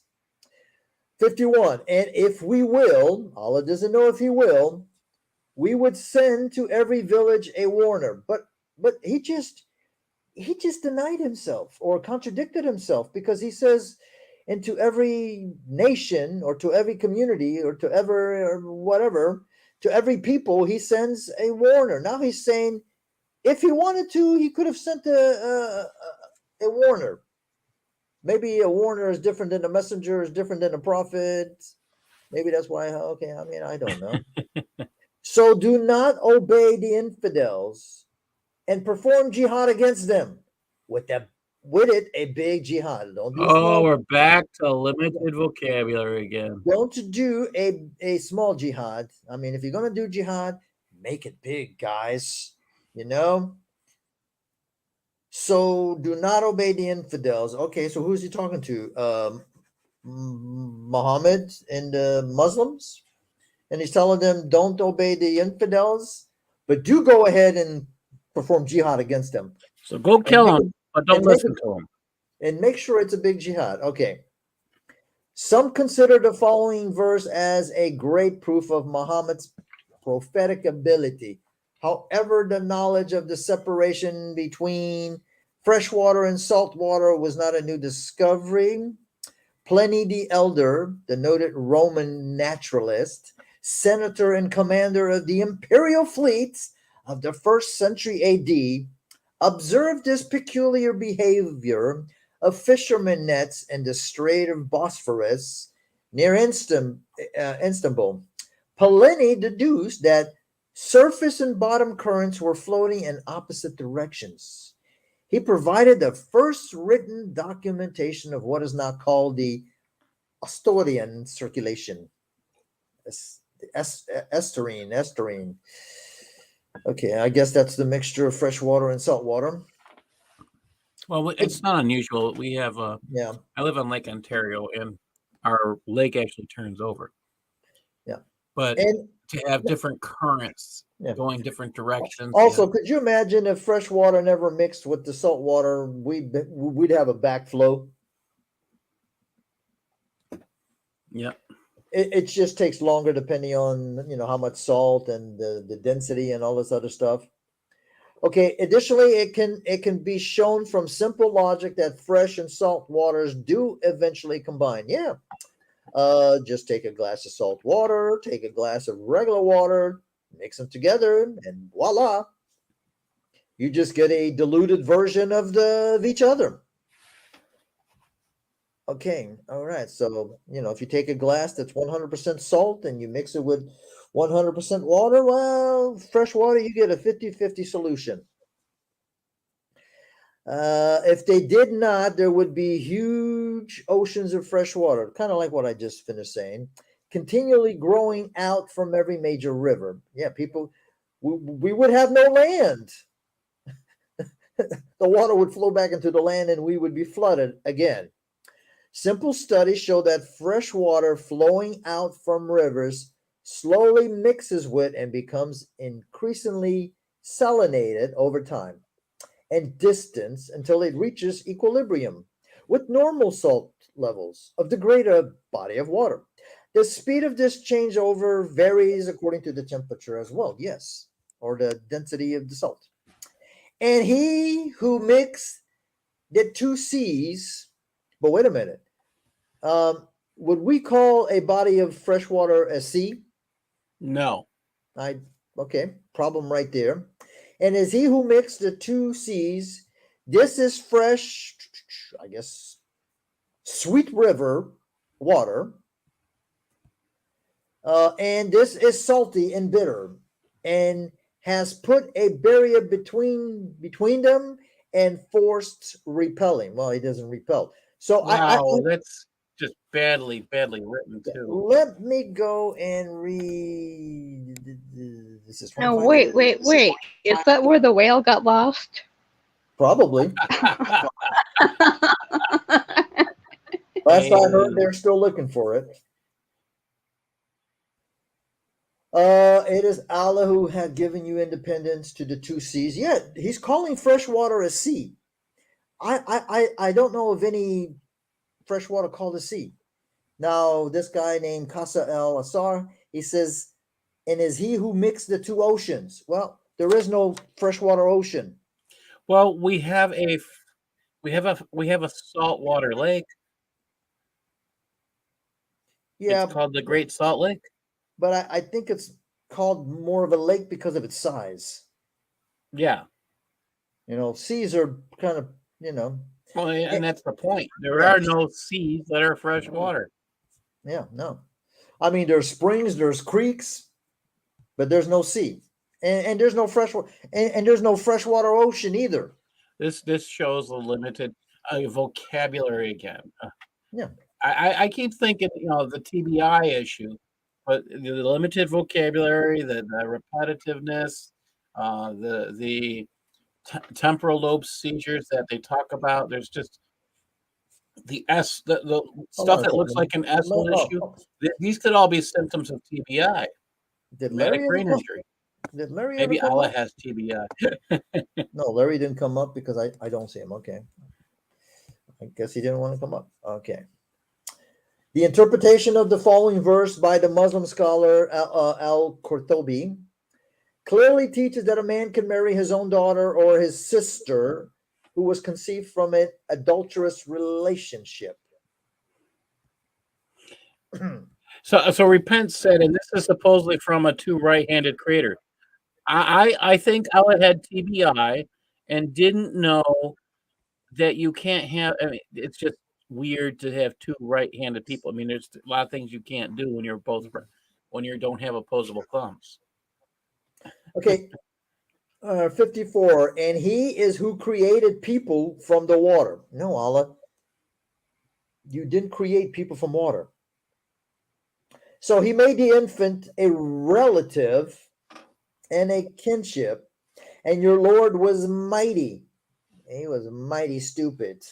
51. And if we will, Allah doesn't know if he will, we would send to every village a warner. But he just denied himself or contradicted himself, because he says, and to every nation or to every community or to every people, he sends a warner. Now he's saying, if he wanted to, he could have sent a warner. Maybe a warner is different than a messenger, is different than a prophet. Maybe that's why. Okay, I mean, I don't know. So do not obey the infidels and perform jihad against them. With it, a big jihad. Don't do small. We're back to limited vocabulary again. Don't do a small jihad. I mean, if you're going to do jihad, make it big, guys. You know? So do not obey the infidels. Okay, so who's he talking to? Muhammad and the Muslims? And he's telling them, don't obey the infidels, but do go ahead and perform jihad against them. So go And kill make them, it, but don't and make listen it, to them. and make sure it's a big jihad. Okay. Some consider the following verse as a great proof of Muhammad's prophetic ability. However, the knowledge of the separation between fresh water and salt water was not a new discovery. Pliny the Elder, the noted Roman naturalist, senator and commander of the imperial fleets of the 1st century AD, observed this peculiar behavior of fishermen nets in the Strait of Bosphorus near Istanbul. Pliny deduced that surface and bottom currents were floating in opposite directions. He provided the first written documentation of what is now called the Asturian circulation. Estuarine. Okay, I guess that's the mixture of fresh water and salt water. Well, it's not unusual. We have Yeah, I live on Lake Ontario, and our lake actually turns over. yeah. But And to have different currents yeah. going different directions. Also, could you imagine if fresh water never mixed with the salt water? We'd have a backflow. Yeah. It just takes longer depending on how much salt and the density and all this other stuff. Okay, additionally, it can be shown from simple logic that fresh and salt waters do eventually combine. Yeah. Just take a glass of salt water, take a glass of regular water, mix them together, and voila. You just get a diluted version of each other. Okay, all right. So, if you take a glass that's 100% salt and you mix it with 100% water, well, fresh water, you get a 50-50 solution. If they did not, there would be huge oceans of fresh water, kind of like what I just finished saying, continually growing out from every major river. Yeah, we would have no land. The water would flow back into the land and we would be flooded again. Simple studies show that fresh water flowing out from rivers slowly mixes with and becomes increasingly salinated over time and distance until it reaches equilibrium with normal salt levels of the greater body of water. The speed of this changeover varies according to the temperature as well, yes, or the density of the salt. And he who mixed the two seas, but wait a minute, would we call a body of fresh water a sea? No. Okay, problem right there. And as he who mixed the two seas, this is fresh, I guess, sweet river water, and this is salty and bitter, and has put a barrier between them and forced repelling. Well, he doesn't repel. So wow, that's just badly written too. Let me go and read. This is No, wait. Is that where the whale got lost? Probably. Last I heard, they're still looking for it. It is Allah who had given you independence to the two seas. Yeah, he's calling fresh water a sea. I don't know of any fresh water called a sea. Now, this guy named Casa El Asar, he says, and is he who mixed the two oceans? Well, there is no freshwater ocean. Well, we have a saltwater lake. Yeah, it's called the Great Salt Lake. But I think it's called more of a lake because of its size. Yeah. Seas are kind of, Well, and that's the point. There are no seas that are fresh water. Yeah, no. I mean, there's springs, there's creeks, but there's no sea, and there's no freshwater, and there's no freshwater ocean either. This shows a limited vocabulary again. Yeah. I keep thinking, the TBI issue, but the limited vocabulary, the repetitiveness, the temporal lobe seizures that they talk about. There's just the Hold on stuff a that looks second. like an S-hold issue. Oh, These could all be symptoms of TBI, did traumatic Larry ever brain come? injury. Did Larry ever Maybe come Allah up? has TBI. No, Larry didn't come up because I don't see him. Okay. I guess he didn't want to come up. Okay. The interpretation of the following verse by the Muslim scholar Al-Qurtubi clearly teaches that a man can marry his own daughter or his sister who was conceived from an adulterous relationship. So Repent said, and this is supposedly from a two right-handed creator. I think Allah had TBI and didn't know that you can't have. I mean, it's just weird to have two right-handed people. I mean, there's a lot of things you can't do when you're both when you don't have opposable thumbs. Okay. 54. And he is who created people from the water. No, Allah. You didn't create people from water. So he made the infant a relative and a kinship, and your Lord was mighty. He was mighty stupid.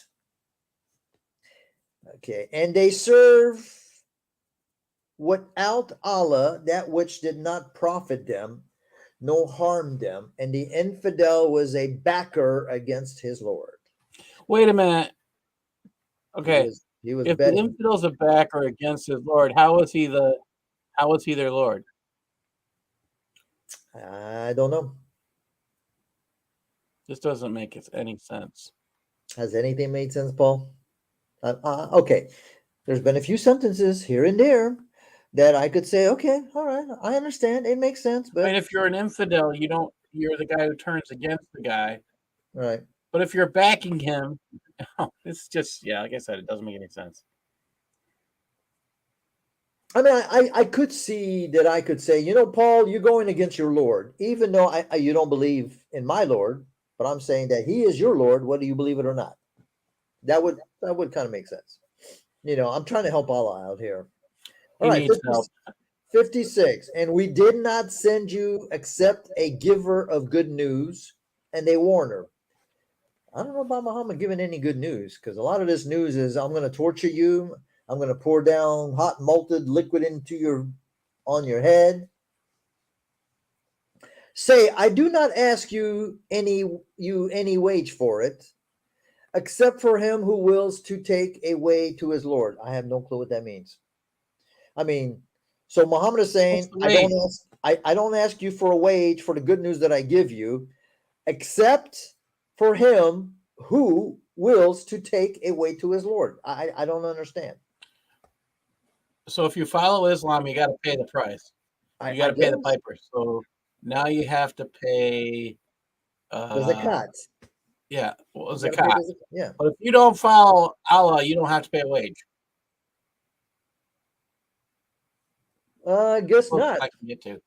Okay, and they serve without Allah that which did not profit them, nor harm them, and the infidel was a backer against his Lord. Wait a minute. Okay, he was if betting. the infidel's a backer against his Lord, how is he their Lord? I don't know. This doesn't make any sense. Has anything made sense, Paul? Okay. There's been a few sentences here and there that I could say, okay, all right, I understand. It makes sense. But I mean, if you're an infidel, you're the guy who turns against the guy. right. But if you're backing him, it's just, like I said, it doesn't make any sense. I mean, I could see that I could say, Paul, you're going against your Lord, even though you don't believe in my Lord, but I'm saying that he is your Lord, whether you believe it or not. That would kind of make sense. I'm trying to help Allah out here. All right, needs help. 56. And we did not send you except a giver of good news and a warner. I don't know about Muhammad giving any good news, because a lot of this news is, I'm going to torture you. I'm going to pour down hot malted liquid on your head. Say, I do not ask you any wage for it, except for him who wills to take a way to his Lord. I have no clue what that means. I mean, so Muhammad is saying, I don't ask you for a wage for the good news that I give you, except for him who wills to take a way to his Lord. I don't understand. So if you follow Islam, you got to pay the price. You got to pay the piper. So now you have to pay the zakat. Yeah, zakat. Yeah. But if you don't follow Allah, you don't have to pay a wage. I guess not. I can get to.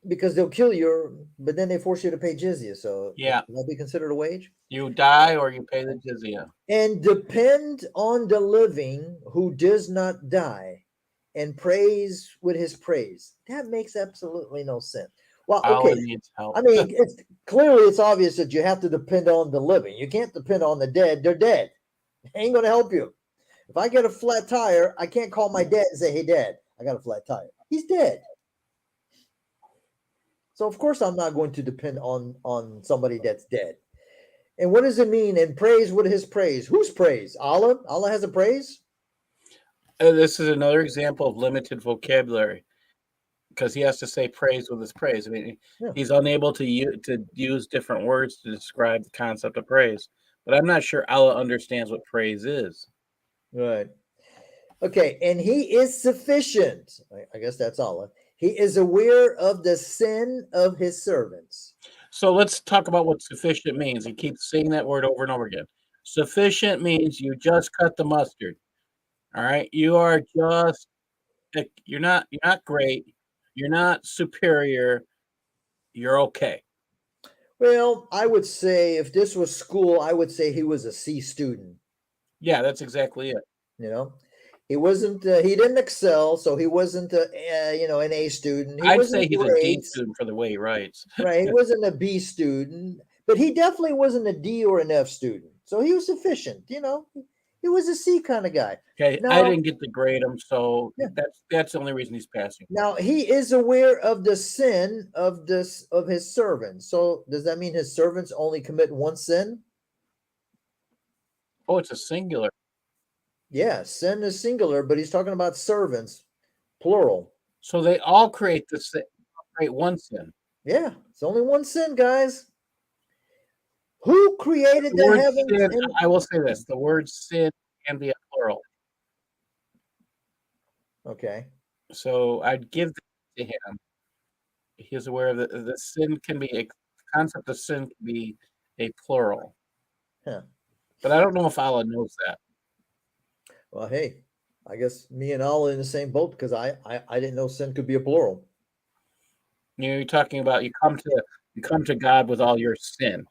Because they'll kill you, but then they force you to pay jizya. So will that be considered a wage? You die or you pay the jizya. And depend on the living who does not die and praise with his praise. That makes absolutely no sense. Well, okay. Allah needs help. I mean, it's obvious that you have to depend on the living. You can't depend on the dead. They're dead. They ain't going to help you. If I get a flat tire, I can't call my dad and say, hey, Dad, I got a flat tire. He's dead. So, of course, I'm not going to depend on somebody that's dead. And what does it mean? And praise with his praise. Whose praise? Allah? Allah has a praise? This is another example of limited vocabulary, because he has to say praise with his praise. I mean, he's unable to use different words to describe the concept of praise. But I'm not sure Allah understands what praise is. Right. Okay, and he is sufficient. I guess that's Allah. He is aware of the sin of his servants. So let's talk about what sufficient means. He keeps saying that word over and over again. Sufficient means you just cut the mustard. All right. You are just, you're not great. You're not superior. You're okay. Well, I would say if this was school, I would say he was a C student. Yeah, that's exactly it. He wasn't. He didn't excel, so he wasn't an A student. He I'd wasn't say he's a D great. student for the way he writes. Right. He wasn't a B student, but he definitely wasn't a D or an F student. So he was sufficient. He was a C kind of guy. Okay, I Now, didn't get to grade him, so Yeah. that's the only reason he's passing. now he is aware of the sin of his servants. So does that mean his servants only commit one sin? Oh, it's a singular. Yeah, sin is singular, but he's talking about servants, plural. So they all create one sin. Yeah, it's only one sin, guys. Who created The the word heavens? sin, And I will say this: the word sin can be a plural. okay, So I'd give that to him. He's aware of the sin can be a concept of sin can be a plural. Huh. But I don't know if Allah knows that. Well, hey, I guess me and Allah in the same boat because I didn't know sin could be a plural. You're talking about you come to God with all your sin.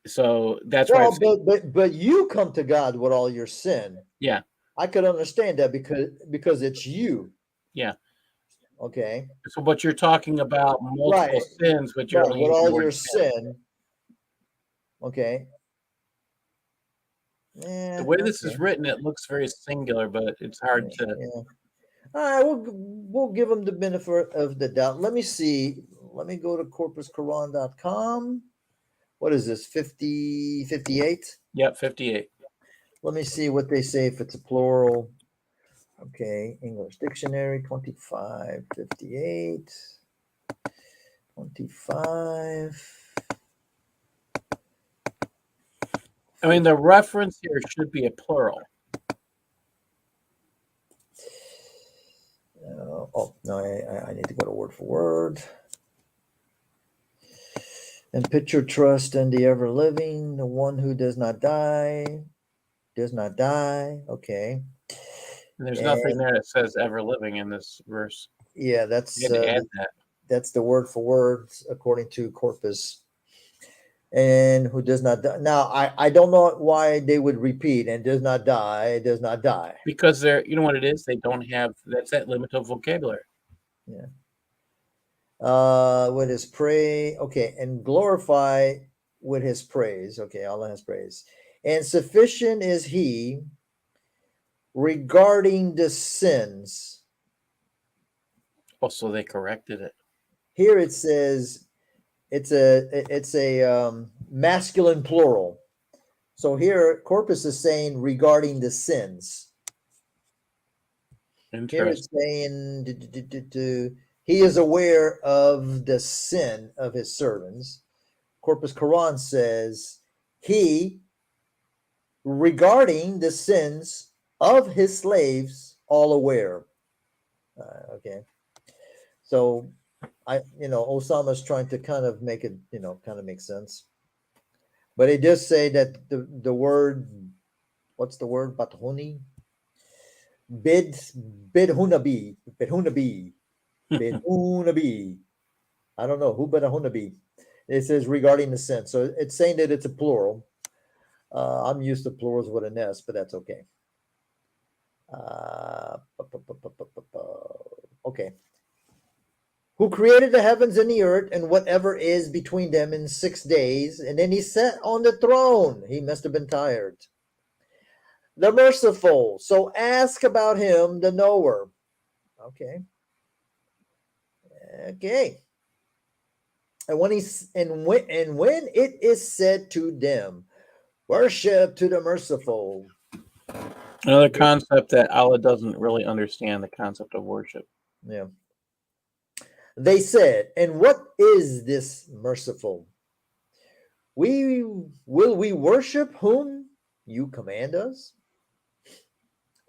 So that's why. Well, but you come to God with all your sin. Yeah. I could understand that because it's you. Yeah. Okay. So, but you're talking about multiple sins, but you're Right, only with using the all word your sin. sin. Okay. The way this is written, it looks very singular, but it's hard to. Yeah. All right, we'll give them the benefit of the doubt. Let me see. Let me go to corpusquran.com. What is this? 58? Yep, 58. Let me see what they say if it's a plural. Okay, English Dictionary 25, 58, 25. I mean, the reference here should be a plural. Oh, no, I need to go to word for word. And put your trust in the ever living, the one who does not die. Okay. And there's nothing there that says ever living in this verse. Yeah, You had to add that. That's the word for word according to Corpus. And who does not die. Now, I don't know why they would repeat and does not die. Because you know what it is? They don't have, that's that limit of vocabulary. Yeah. With his praise. Okay. And glorify with his praise. Okay. Allah has praise. And sufficient is he regarding the sins. Also, they corrected it. Here it says it's a masculine plural. So here Corpus is saying regarding the sins. Here it's saying he is aware of the sin of his servants. Corpus Quran says he regarding the sins of his slaves all aware. Okay. So Osama's trying to kind of make it, kind of make sense. But it does say that the word, what's the word? Bathuni? Bidhunabi. I don't know who Bidhunabi. It says regarding the sin. So it's saying that it's a plural. I'm used to plurals with an S, but that's okay. Okay. Who created the heavens and the earth and whatever is between them in 6 days, and then he sat on the throne. He must have been tired. The merciful. So ask about him, the knower. Okay. And when it is said to them, worship to the merciful. Another concept that Allah doesn't really understand, the concept of worship. Yeah. They said, and what is this merciful? Will we worship whom you command us?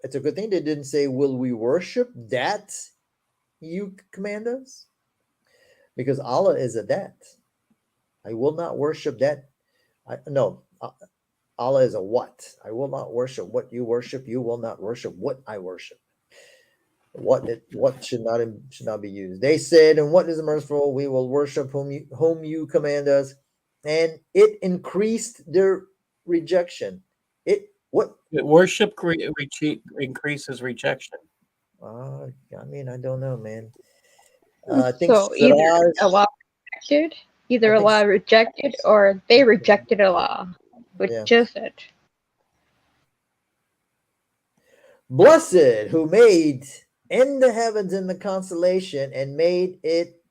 It's a good thing they didn't say, will we worship that you command us? Because Allah is a that. I will not worship that. Allah is a what. I will not worship what you worship. You will not worship what I worship. What should not be used. They said, and what is merciful? We will worship whom you command us. And it increased their rejection. What? Worship increases rejection. I mean, I don't know, man. I think So either Siraj, Allah rejected, I think, Allah rejected, or they rejected Allah. Which yeah. is it? Blessed who made in the heavens in the constellation and made it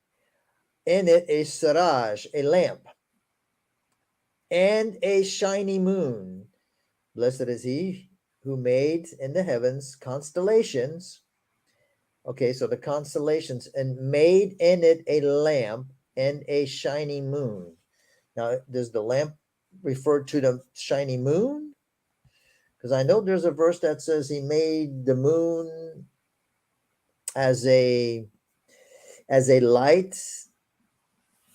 in it a siraj, a lamp, and a shiny moon. Blessed is he who made in the heavens constellations. Okay, so the constellations and made in it a lamp and a shiny moon. Now, does the lamp refer to the shiny moon? Because I know there's a verse that says he made the moon as a light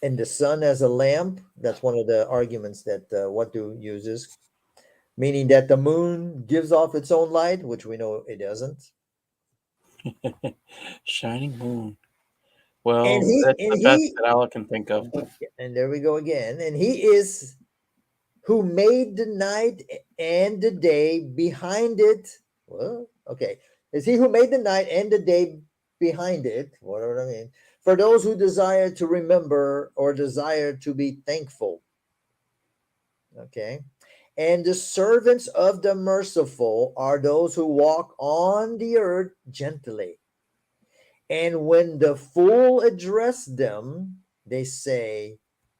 and the sun as a lamp. That's one of the arguments that Watu uses, meaning that the moon gives off its own light, which we know it doesn't. Shining moon. Well, And he that's and the best he that Allah can think of. and there we go again. And he is who made the night and the day behind it. Well, okay. Is he who made the night and the day behind it? Whatever I mean. For those who desire to remember or desire to be thankful. Okay. And the servants of the merciful are those who walk on the earth gently. And when the fool address them, they say,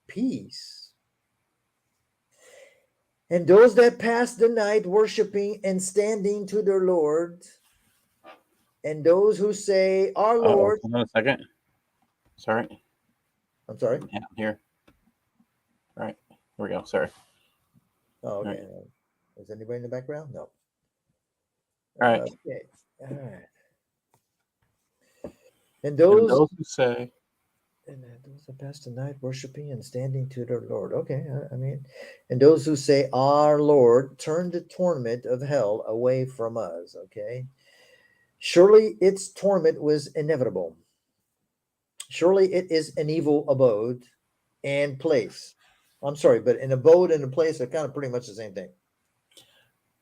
peace. And those that pass the night worshiping and standing to their Lord, and those who say, our Lord. Hold on a second. Sorry. I'm sorry. Yeah, I'm here. All right. Here we go. Sorry. Oh, okay. Right. Is anybody in the background? No. All right. Okay. All right. And And those who say, and those that pass the night worshiping and standing to their Lord. Okay, I mean, and those who say, our Lord, turn the torment of hell away from us. Okay. Surely its torment was inevitable. Surely it is an evil abode and place. I'm sorry, but an abode and a place are kind of pretty much the same thing.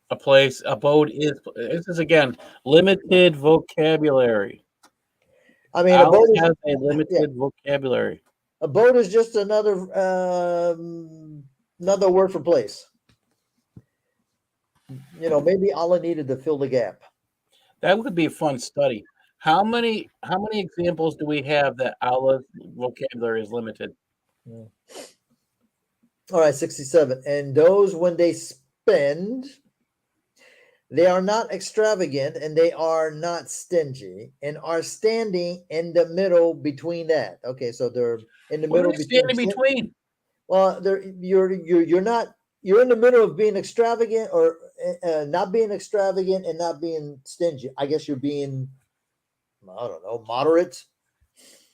abode is, this is again, limited vocabulary. I mean, Allah abode is, has a limited vocabulary. abode is just another word for place. You know, maybe Allah needed to fill the gap. That would be a fun study. How many examples do we have that Allah's vocabulary is limited? All right, 67. And those when they spend, they are not extravagant and they are not stingy and are standing in the middle between that. Okay, so they're in the What middle are they standing between? Well, you're not, you're in the middle of being extravagant or not being extravagant and not being stingy. I guess you're being, I don't know, moderate.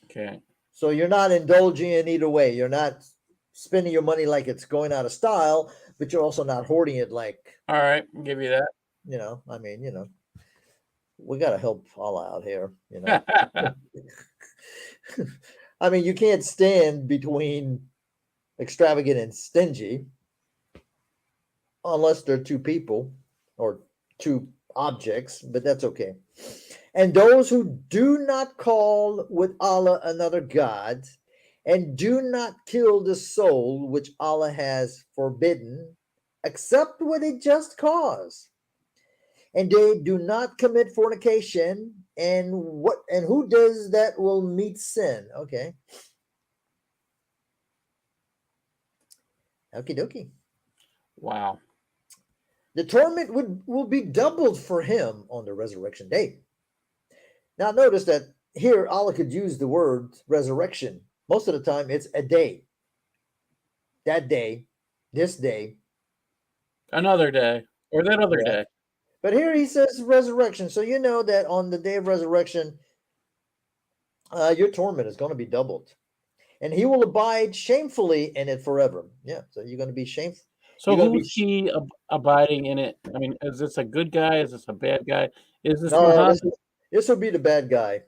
Okay. So you're not indulging in either way. You're not spending your money like it's going out of style, but you're also not hoarding it like, All right, I'll give you that. you know, I mean, you know, we got to help all out here, you know. I mean, you can't stand between extravagant and stingy unless they're two people or two objects, but that's okay. And those who do not call with Allah another God and do not kill the soul which Allah has forbidden, except with a just cause. And they do not commit fornication, and who does that will meet sin. Okay. Okie dokie. Wow. The torment will be doubled for him on the resurrection day. Now notice that here Allah could use the word resurrection. Most of the time it's a day. That day, this day. Another day. Or that other Yeah. day. But here he says resurrection. So you know that on the day of resurrection, your torment is going to be doubled. And he will abide shamefully in it forever. Yeah, so you're going to be shameful. So who's he abiding in it? I mean, is this a good guy? Is this a bad guy? Is this No, Muhammad? this will be the bad guy.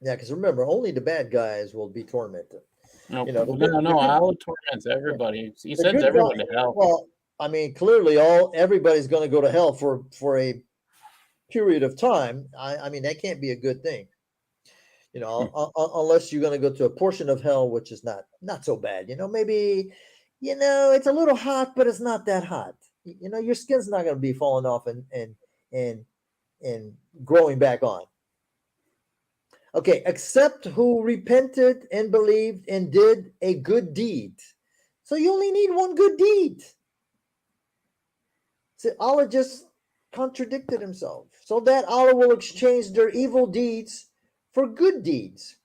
Yeah, because remember, only the bad guys will be tormented. No, You know, no, Allah torments everybody. He sends everyone to hell. Well, I mean, clearly everybody's going to go to hell for a period of time. I mean, that can't be a good thing. Unless you're going to go to a portion of hell which is not so bad. Maybe it's a little hot, but it's not that hot. Your skin's not going to be falling off and growing back on. Okay, except who repented and believed and did a good deed. So you only need one good deed. So Allah just contradicted himself, so that Allah will exchange their evil deeds for good deeds.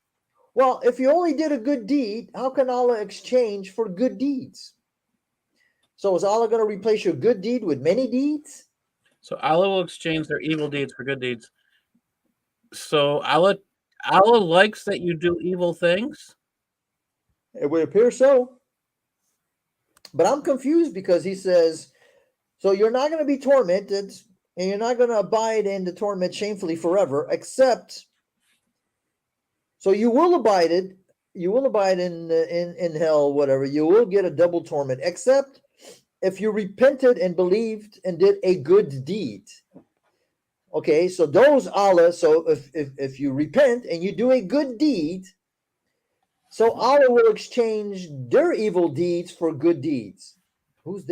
Well, if you only did a good deed, how can Allah exchange for good deeds? So is Allah going to replace your good deed with many deeds? So Allah will exchange their evil deeds for good deeds. So Allah likes that you do evil things? It would appear so. But I'm confused because he says, so you're not going to be tormented and you're not going to abide in the torment shamefully forever, except, so you will abide in hell, whatever. You will get a double torment, except if you repented and believed and did a good deed. Okay, so those Allah, so if you repent and you do a good deed, so Allah will exchange their evil deeds for good deeds. Who's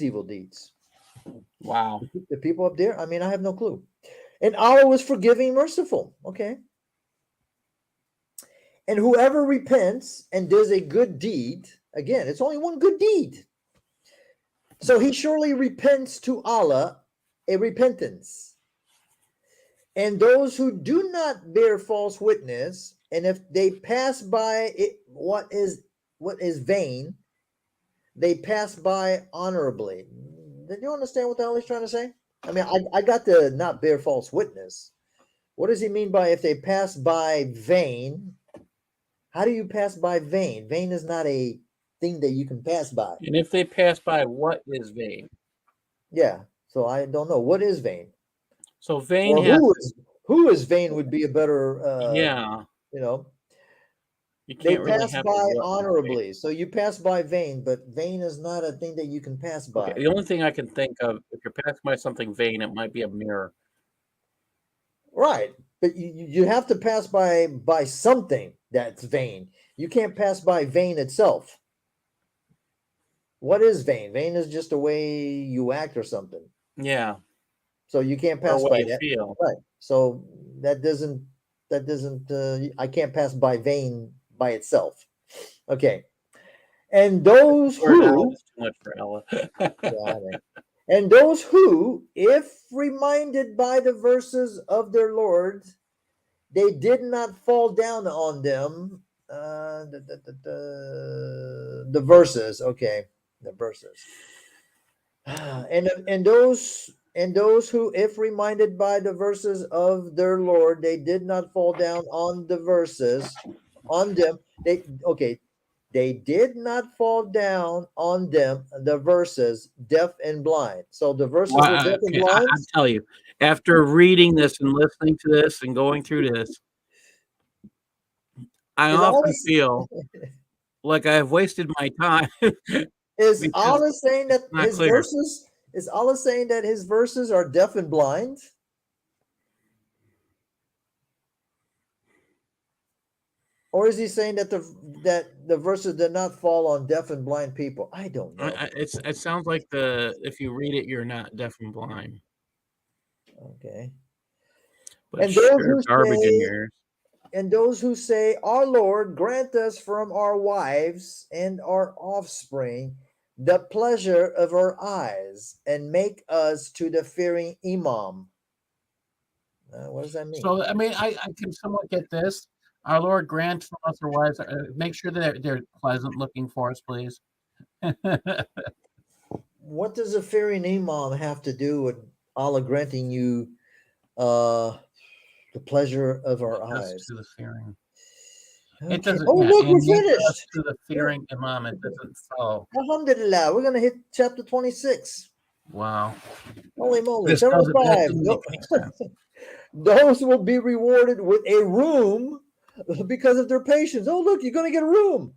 evil deeds? Wow. The people up there? I mean, I have no clue. And Allah was forgiving, merciful. Okay. And whoever repents and does a good deed, again, it's only one good deed. So he surely repents to Allah a repentance. And those who do not bear false witness, and if they pass by it, what is vain, they pass by honorably. Did you understand what the hell he's trying to say? I mean, I got to not bear false witness. What does he mean by if they pass by vain? How do you pass by vain? Vain is not a thing that you can pass by. And if they pass by, what is vain? Yeah, so I don't know. What is vain? So vain or has who is vain would be a better yeah. They can't really pass have by what is vain. honorably. So you pass by vain, but vain is not a thing that you can pass by. Okay, the only thing I can think of, if you're passing by something vain, it might be a mirror. Right, but you have to pass by something that's vain. You can't pass by vain itself. What is vain? Vain is just a way you act or something. Yeah. So you can't Or pass what by you that. feel. Right. So that doesn't I can't pass by vain by itself. Okay. And those who It's too much for Ella. and those who, if reminded by the verses of their Lord, they did not fall down on them. The verses, okay, the verses. And those who, if reminded by the verses of their Lord, they did not fall down on the verses on them. They did not fall down on them, the verses, deaf and blind. So the verses were deaf and blind. I tell you, after reading this and listening to this and going through this, I often feel like I have wasted my time. Is Allah saying that his clear. verses? Is Allah saying that his verses are deaf and blind? Or is he saying that the verses did not fall on deaf and blind people? I don't know. It sounds like if you read it, you're not deaf and blind. Okay. But And sure, garbage in yours. And those who say, "Our Lord, grant us from our wives and our offspring the pleasure of our eyes, and make us to the fearing Imam." What does that mean? So, I mean, I can somewhat get this. Our Lord, grant from us our wives. Make sure that they're pleasant looking for us, please. What does a fearing Imam have to do with Allah granting you the pleasure of our eyes? To the fearing. Okay. It doesn't. Oh, yeah, look, we're finished. To the fearing Imam, it doesn't follow. Alhamdulillah, we're gonna hit chapter 26. Wow. Holy moly! This 75. make any sense. Those will be rewarded with a room because of their patience. Oh, look, you're gonna get a room.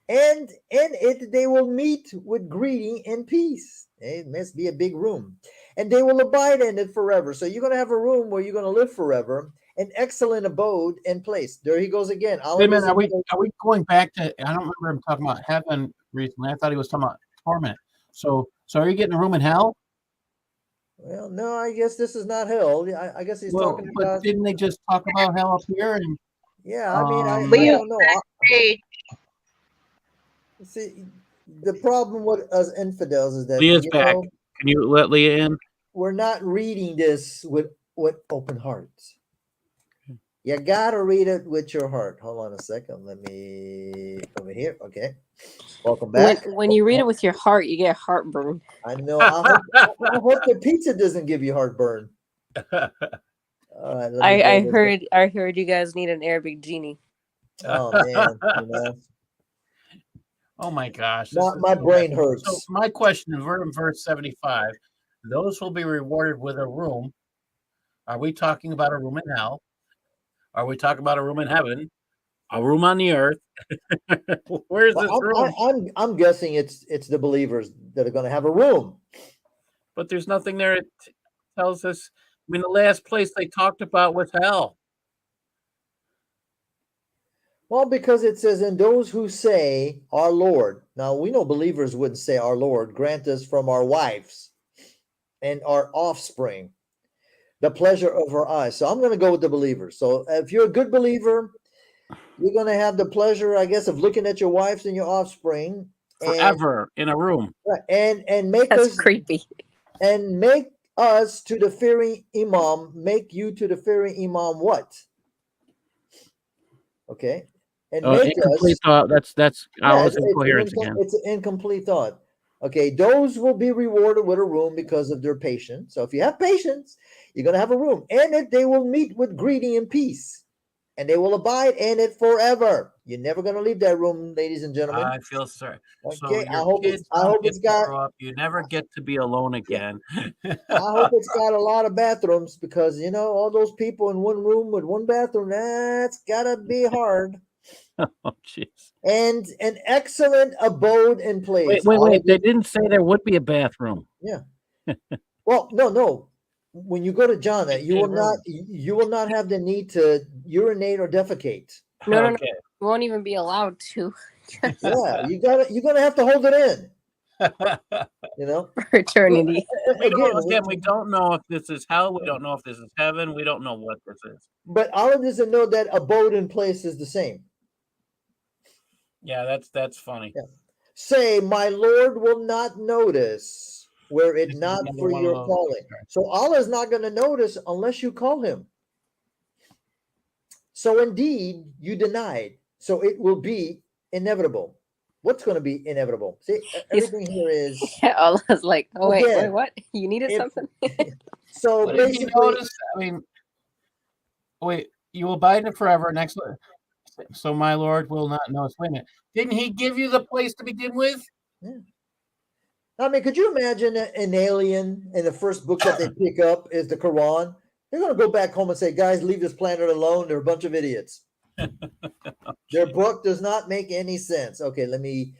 and in it they will meet with greeting and peace. It must be a big room. And they will abide in it forever. So you're going to have a room where you're going to live forever, an excellent abode and place. There he goes again. Wait a minute, are we going back to? I don't remember him talking about heaven recently. I thought he was talking about torment. So are you getting a room in hell? Well, no, I guess this is not hell. I guess he's talking But about. didn't they just talk about hell up here? And Yeah, I mean, I Leave don't know. Hey, See, the problem with us infidels is that Leah's back. Can you let Leah in? we're not reading this with open hearts. You gotta read it with your heart. Hold on a second. Let me over here. Okay. Welcome back. When you read it with your heart, you get heartburn. I know. I hope the pizza doesn't give you heartburn. All right. I heard you guys need an Arabic genie. Oh man, Oh my gosh. My brain hurts. So my question in verse 75, those will be rewarded with a room. Are we talking about a room in hell? Are we talking about a room in heaven? A room on the earth? Where's this room? I'm guessing it's the believers that are going to have a room. But there's nothing there that tells us. I mean, the last place they talked about was hell. Well, because it says, and those who say, our Lord. Now, we know believers wouldn't say, our Lord, grant us from our wives and our offspring the pleasure of our eyes. So I'm going to go with the believers. So if you're a good believer, you're going to have the pleasure, I guess, of looking at your wives and your offspring. Forever in a room. And make That's us creepy. And make us to the fearing imam, make you to the fearing imam what? Okay. And make incomplete us thought. That's Allah's incoherence again. It's an incomplete thought. Okay, those will be rewarded with a room because of their patience. So if you have patience, you're going to have a room. And if they will meet with greeting and peace, and they will abide in it forever. You're never going to leave that room, ladies and gentlemen. I feel sorry. Okay, so I hope it's got. You never get to be alone again. I hope it's got a lot of bathrooms because all those people in one room with one bathroom. That's gotta be hard. Oh, jeez. And an excellent abode and place. Wait. They didn't say there would be a bathroom. Yeah. Well, no. When you go to Jannah, you will not have the need to urinate or defecate. No. You won't even be allowed to. Yeah, you're gonna have to hold it in. For eternity. We don't know if this is hell. We don't know if this is heaven. We don't know what this is. But Allah doesn't know that abode and place is the same. Yeah, that's funny. Yeah. Say, my Lord will not notice were it not for your calling. So Allah is not going to notice unless you call him. So indeed, you denied. So it will be inevitable. What's going to be inevitable? See, everything here is. Yeah, Allah's like, oh, wait, what? You needed something? So but basically. You abide in it forever. Next. So my Lord will not notice. Wait a minute. Didn't he give you the place to begin with? Yeah. I mean, could you imagine an alien and the first book that they pick up is the Quran? They're going to go back home and say, guys, leave this planet alone. They're a bunch of idiots. Their book does not make any sense. Okay, let me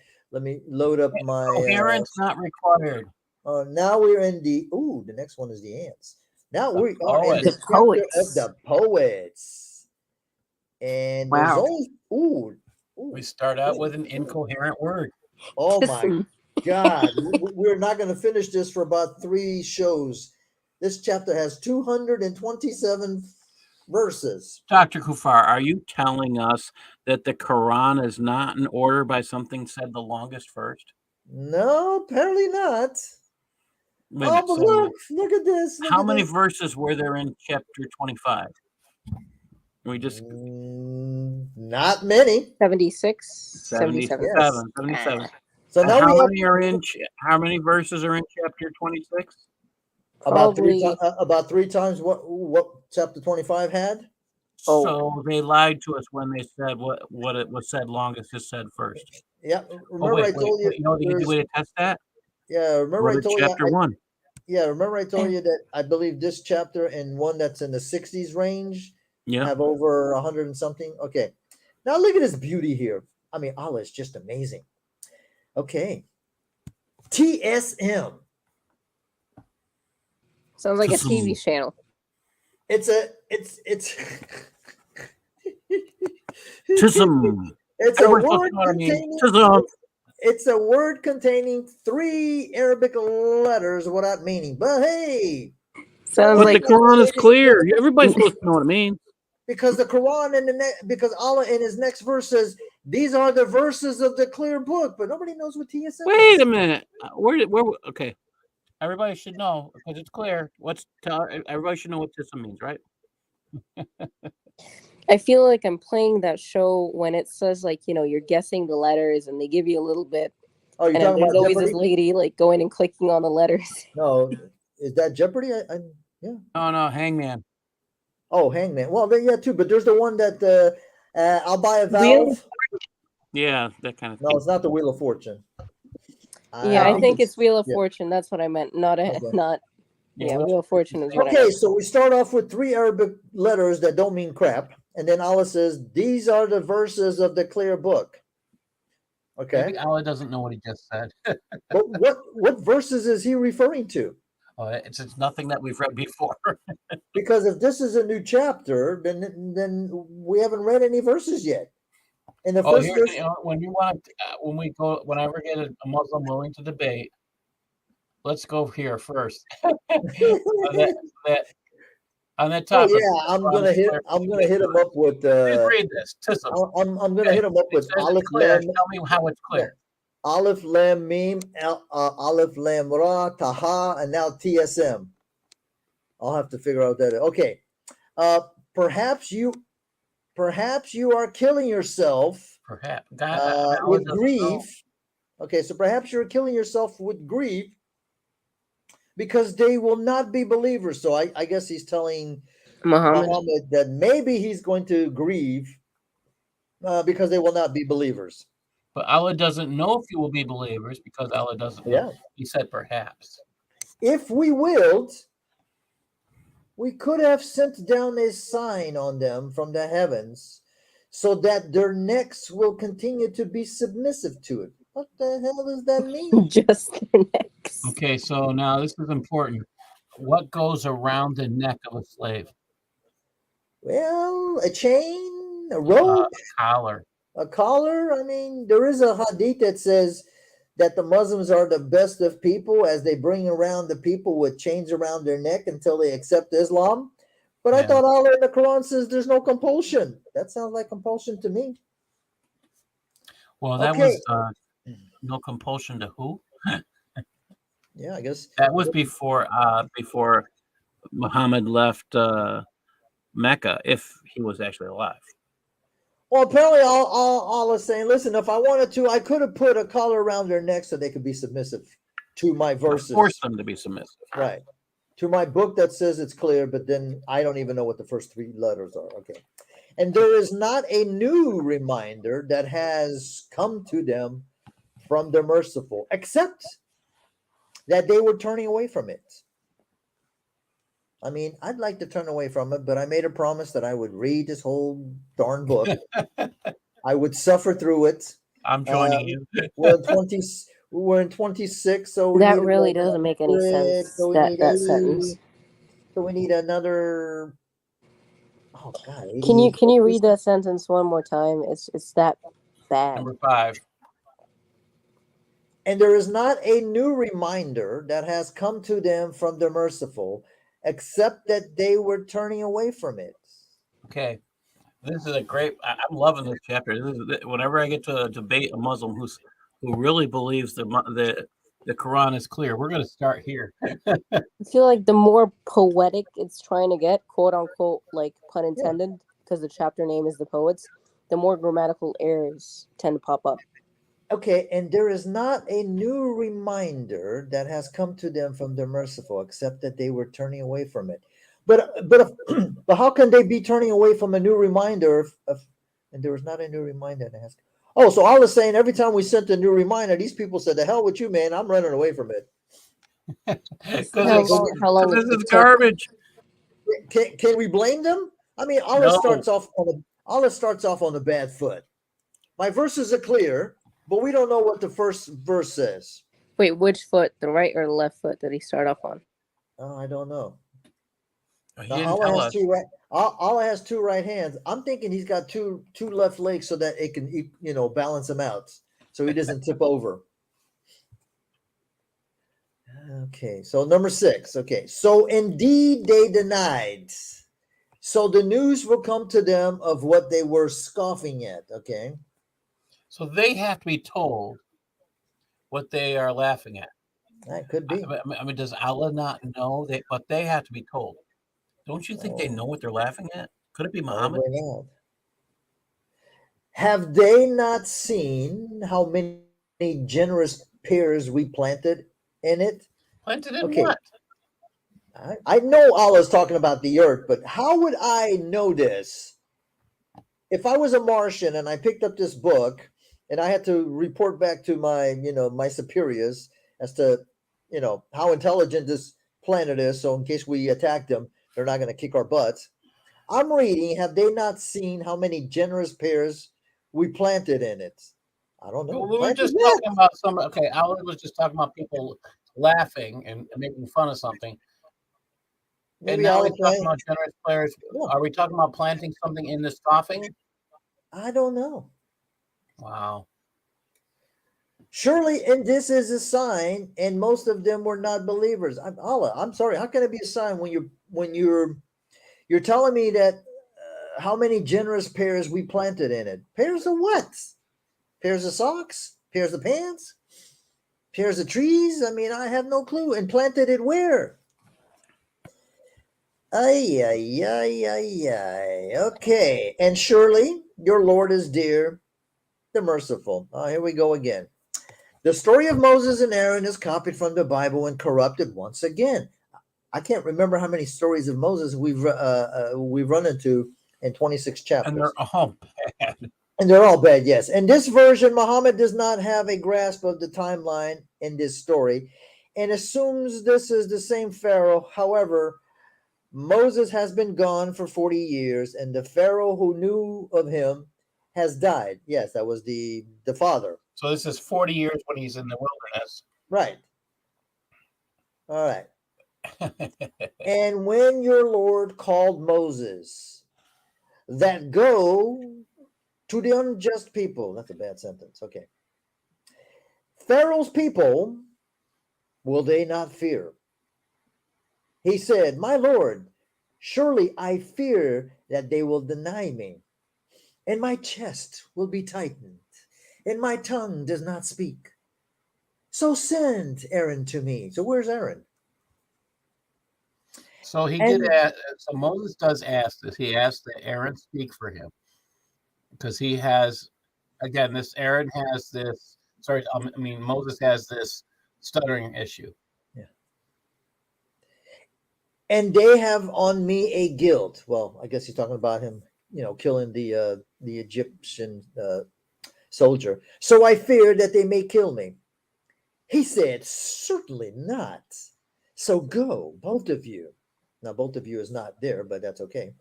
load up my coherence not required. Now we're in the next one is the ants. Now we are in the poets. Of the poets. And there's always we start out with an incoherent word. Oh my God. We're not going to finish this for about 3 shows. This chapter has 227 verses. Dr. Kufar, are you telling us that the Quran is not in order by something said the longest first? No, apparently not. But look at this. How many verses were there in chapter 25? We just not many. 76, 77. Yes. 77. So now how many verses are in chapter 26? About 3 times what chapter 25 had. So they lied to us when they said what it was said longest is said first. Yeah, remember I told you. You know the easy way to test that? Yeah, remember I told you. Chapter 1. Yeah, remember I told you that I believe this chapter and one that's in the 60s range have over 100 and something. Okay, now look at this beauty here. I mean, Allah is just amazing. Okay. TSM. Sounds like a TV channel. It's Tism. It's a word containing. It's a word containing 3 Arabic letters without meaning. But hey, sounds but like the Quran is clear. Everybody's supposed to know what it means. Because the Quran because Allah in his next verse says these are the verses of the clear book, but nobody knows what TSM is. Wait a minute. Where? Okay. Everybody should know because it's clear. Everybody should know what TSM means, right? I feel like I'm playing that show when it says like, you're guessing the letters and they give you a little bit. Oh, you're and talking there's about always Jeopardy? this lady like going and clicking on the letters. No, is that Jeopardy? Yeah. No, Hangman. Oh, Hangman. Well, yeah, too. But there's the one that I'll buy a valve. Yeah, that kind of thing. No, it's not the Wheel of Fortune. Yeah, I think it's Wheel of Fortune. That's what I meant. Not Wheel of Fortune is what I meant. So we start off with 3 Arabic letters that don't mean crap, and then Allah says these are the verses of the clear book. Okay. Maybe Allah doesn't know what he just said. But what verses is he referring to? Oh, it's nothing that we've read before. Because if this is a new chapter, then we haven't read any verses yet. In the first verse, when I ever get a Muslim willing to debate, let's go here first. on that topic. Oh yeah, I'm gonna hit him up with. Read this. I'm gonna hit him up with Aleph Lam. Tell me how it's clear. Aleph Lam Mim, Aleph Lam Ra, Taha, and now TSM. I'll have to figure out that. Okay, perhaps you are killing yourself. Perhaps with grief. Okay, so perhaps you're killing yourself with grief because they will not be believers. So I guess he's telling Muhammad that maybe he's going to grieve because they will not be believers. But Allah doesn't know if you will be believers because Allah doesn't know. Yeah. He said perhaps. If we willed, we could have sent down a sign on them from the heavens so that their necks will continue to be submissive to it. What the hell does that mean? Just their necks. Okay, so now this is important. What goes around the neck of a slave? Well, a chain, a rope, a collar. A collar. I mean, there is a hadith that says that the Muslims are the best of people as they bring around the people with chains around their neck until they accept Islam. But I thought Allah in the Quran says there's no compulsion. That sounds like compulsion to me. Well, that was no compulsion to who? Yeah, I guess that was before Muhammad left Mecca, if he was actually alive. Well, apparently Allah is saying, listen, if I wanted to, I could have put a collar around their neck so they could be submissive to my verses. Force them to be submissive. Right. To my book that says it's clear, but then I don't even know what the first 3 letters are. Okay. And there is not a new reminder that has come to them from the merciful, except that they were turning away from it. I mean, I'd like to turn away from it, but I made a promise that I would read this whole darn book. I would suffer through it. I'm joining you. We're in 26, so that really doesn't make any sense. So that sentence. So we need another. Oh God! Can you read that sentence one more time? It's that bad. Number 5. And there is not a new reminder that has come to them from the merciful, except that they were turning away from it. Okay. This is a great. I'm loving this chapter. Whenever I get to debate a Muslim who really believes the Quran is clear, we're going to start here. I feel like the more poetic it's trying to get, quote unquote, like pun intended, because the chapter name is the poets, the more grammatical errors tend to pop up. Okay, and there is not a new reminder that has come to them from the merciful, except that they were turning away from it. But how can they be turning away from a new reminder and there was not a new reminder that has? Oh, so Allah is saying every time we sent a new reminder, these people said, "The hell with you, man! I'm running away from it." How long this is garbage. Can we blame them? I mean, Allah starts off on a bad foot. My verses are clear, but we don't know what the first verse says. Wait, which foot? The right or the left foot did he start off on? Oh, I don't know. He Now, didn't Allah tell has us. two right. Allah has two right hands. I'm thinking he's got two left legs so that it can balance him out, so he doesn't tip over. Okay, so number 6. Okay, so indeed they denied. So the news will come to them of what they were scoffing at. Okay, So they have to be told what they are laughing at. that could be. I mean, does Allah not know that? But they have to be told. Don't you think they know what they're laughing at? Could it be Muhammad? Probably not. Have they not seen how many generous pears we planted in it? Planted in Okay. what? I know Allah's talking about the earth, but how would I know this? If I was a Martian and I picked up this book and I had to report back to my superiors as to, how intelligent this planet is, so in case we attack them, they're not going to kick our butts. I'm reading, have they not seen how many generous pears we planted in it? I don't know. Well, we were Planted just what? talking about some. Okay, Allah was just talking about people laughing and making fun of something. And Maybe now Allah we're talking about generous players. Yeah. Are we talking about planting something in the scoffing? I don't know. Wow. Surely, and this is a sign, and most of them were not believers. Allah, I'm sorry. How can it be a sign when you're telling me that how many generous pears we planted in it? Pears of what? Pairs of socks? Pairs of pants? Pairs of trees? I mean, I have no clue. And planted it where? Ay, ay, ay, ay, ay. Okay. And surely your Lord is dear, the merciful. Oh, here we go again. The story of Moses and Aaron is copied from the Bible and corrupted once again. I can't remember how many stories of Moses we've run into in 26 chapters. And they're all bad. And they're all bad, yes. In this version, Muhammad does not have a grasp of the timeline in this story and assumes this is the same Pharaoh. However, Moses has been gone for 40 years, and the Pharaoh who knew of him has died. Yes, that was the father. So this is 40 years when he's in the wilderness. Right. All right. And when your Lord called Moses, that go to the unjust people. That's a bad sentence. Okay. Pharaoh's people, will they not fear? He said, my Lord, surely I fear that they will deny me, and my chest will be tightened, and my tongue does not speak. So send Aaron to me. So where's Aaron? So he did ask. So Moses does ask this. He asked that Aaron speak for him because he has, again, this Aaron has this. Sorry, Moses has this stuttering issue. Yeah. And they have on me a guilt. Well, I guess he's talking about him, killing the Egyptian soldier. So I fear that they may kill me. He said, certainly not. So go, both of you. Now, both of you is not there, but that's okay.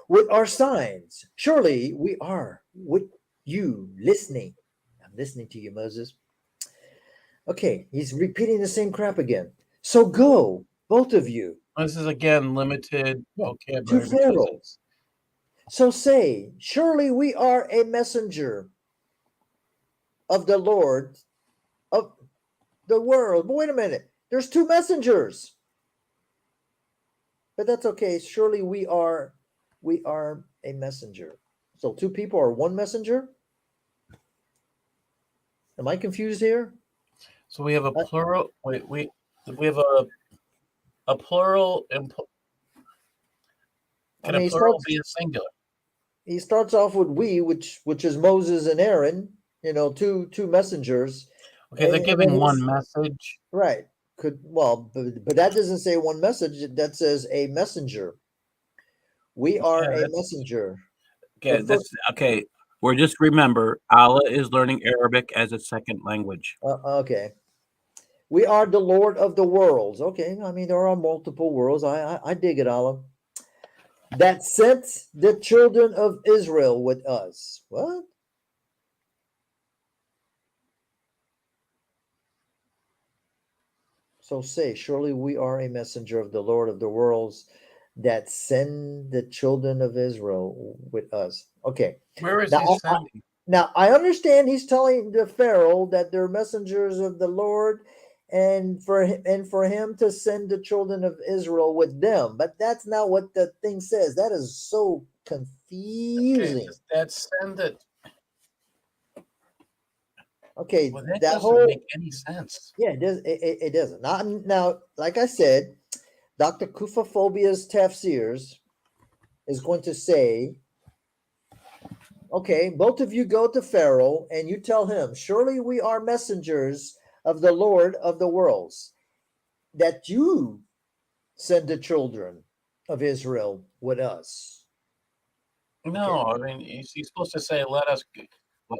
With our signs, surely we are with you listening. I'm listening to you, Moses. Okay, he's repeating the same crap again. So go, both of you. This is again limited vocabulary. To Pharaoh. So say, surely we are a messenger of the Lord of the world. But wait a minute, there's two messengers. But that's okay. Surely we are a messenger. So two people are one messenger? Am I confused here? So we have a plural. We have a plural. Can a plural be a singular? He starts off with we, which is Moses and Aaron. Two messengers. Okay, they're giving one message. Right. But that doesn't say one message. That says a messenger. We are a messenger. Okay. We're just remember, Allah is learning Arabic as a second language. Okay. We are the Lord of the worlds. Okay. I mean, there are multiple worlds. I dig it, Allah. That sent the children of Israel with us. What? So say, surely we are a messenger of the Lord of the worlds that send the children of Israel with us. Okay. Where is Now, he sending? now I understand he's telling the Pharaoh that they're messengers of the Lord and for him to send the children of Israel with them. But that's not what the thing says. That is so Okay, confusing. does that send it? Okay, Well, that that doesn't whole make any sense. yeah, it does. It doesn't. Now, like I said, Dr. Kufaphobia's Tafsirs is going to say, okay, both of you go to Pharaoh and you tell him, surely we are messengers of the Lord of the worlds, that you send the children of Israel with us. No, I mean, he's supposed to say, let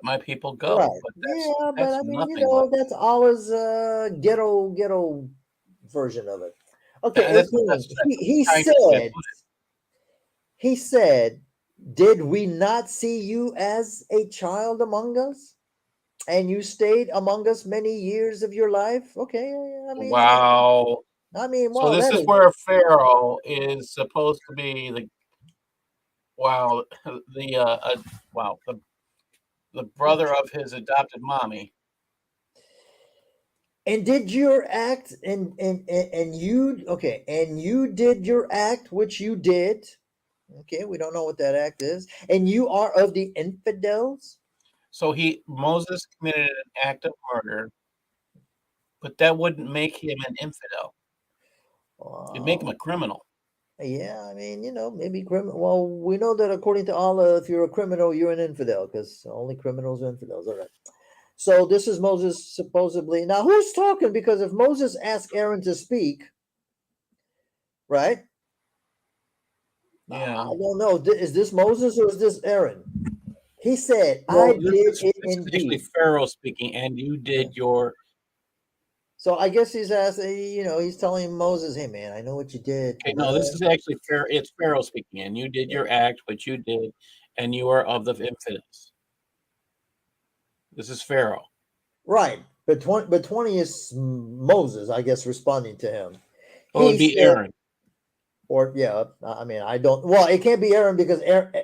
my people go. Right. But Yeah, but that's I mean, nothing like that's Allah's ghetto version of it. Okay, that. and That's the best he kindest way to said, put it. he said, did we not see you as a child among us? And you stayed among us many years of your life? Okay, Wow. So wow, this that is is where Pharaoh is supposed to be the wow, wow, the brother of his adopted mommy. and did your act and you okay, and you did your act which you did. Okay, we don't know what that act is. And you are of the infidels? So Moses committed an act of murder, but that wouldn't make him an infidel. It'd make him a criminal. Yeah, I mean, maybe criminal. Well, we know that according to Allah, if you're a criminal, you're an infidel because only criminals are infidels. All right. So this is Moses supposedly. Now, who's talking? Because if Moses asked Aaron to speak, right? Yeah. I don't know. Is this Moses or is this Aaron? He said, Well, I did it this is actually indeed. Pharaoh speaking, and you did your. So I guess he's asking, he's telling Moses, hey, man, I know what you did. Okay, no, this is actually Pharaoh. It's Pharaoh speaking, and you did your act, which you did, and you are of the infidels. This is Pharaoh. Right. But 20 is Moses, I guess, responding to him. Well, it would be Aaron. Or, yeah, I mean, I don't. Well, it can't be Aaron because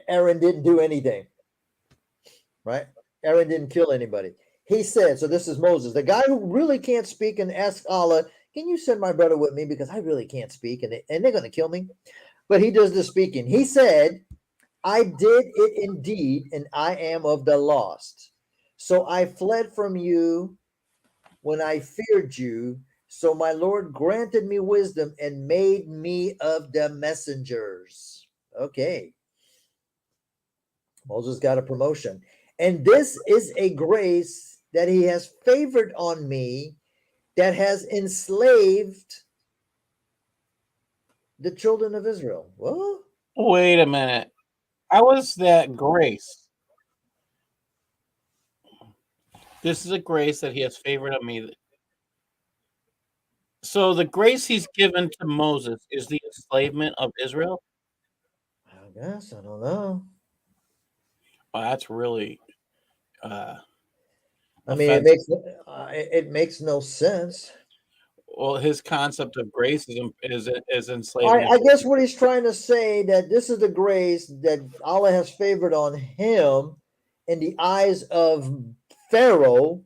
Aaron didn't do anything. Right? Aaron didn't kill anybody. He said, so this is Moses, the guy who really can't speak and ask Allah, can you send my brother with me? Because I really can't speak and they're going to kill me. But he does the speaking. He said, I did it indeed, and I am of the lost. So I fled from you when I feared you. So my Lord granted me wisdom and made me of the messengers. Okay. Moses got a promotion. And this is a grace that he has favored on me that has enslaved the children of Israel. What? Wait a minute. How is that grace? This is a grace that he has favored on me. So the grace he's given to Moses is the enslavement of Israel? I guess. I don't know. Well, that's really I mean, offensive. it makes no sense. Well, his concept of grace is enslaving. I guess what he's trying to say that this is the grace that Allah has favored on him in the eyes of Pharaoh,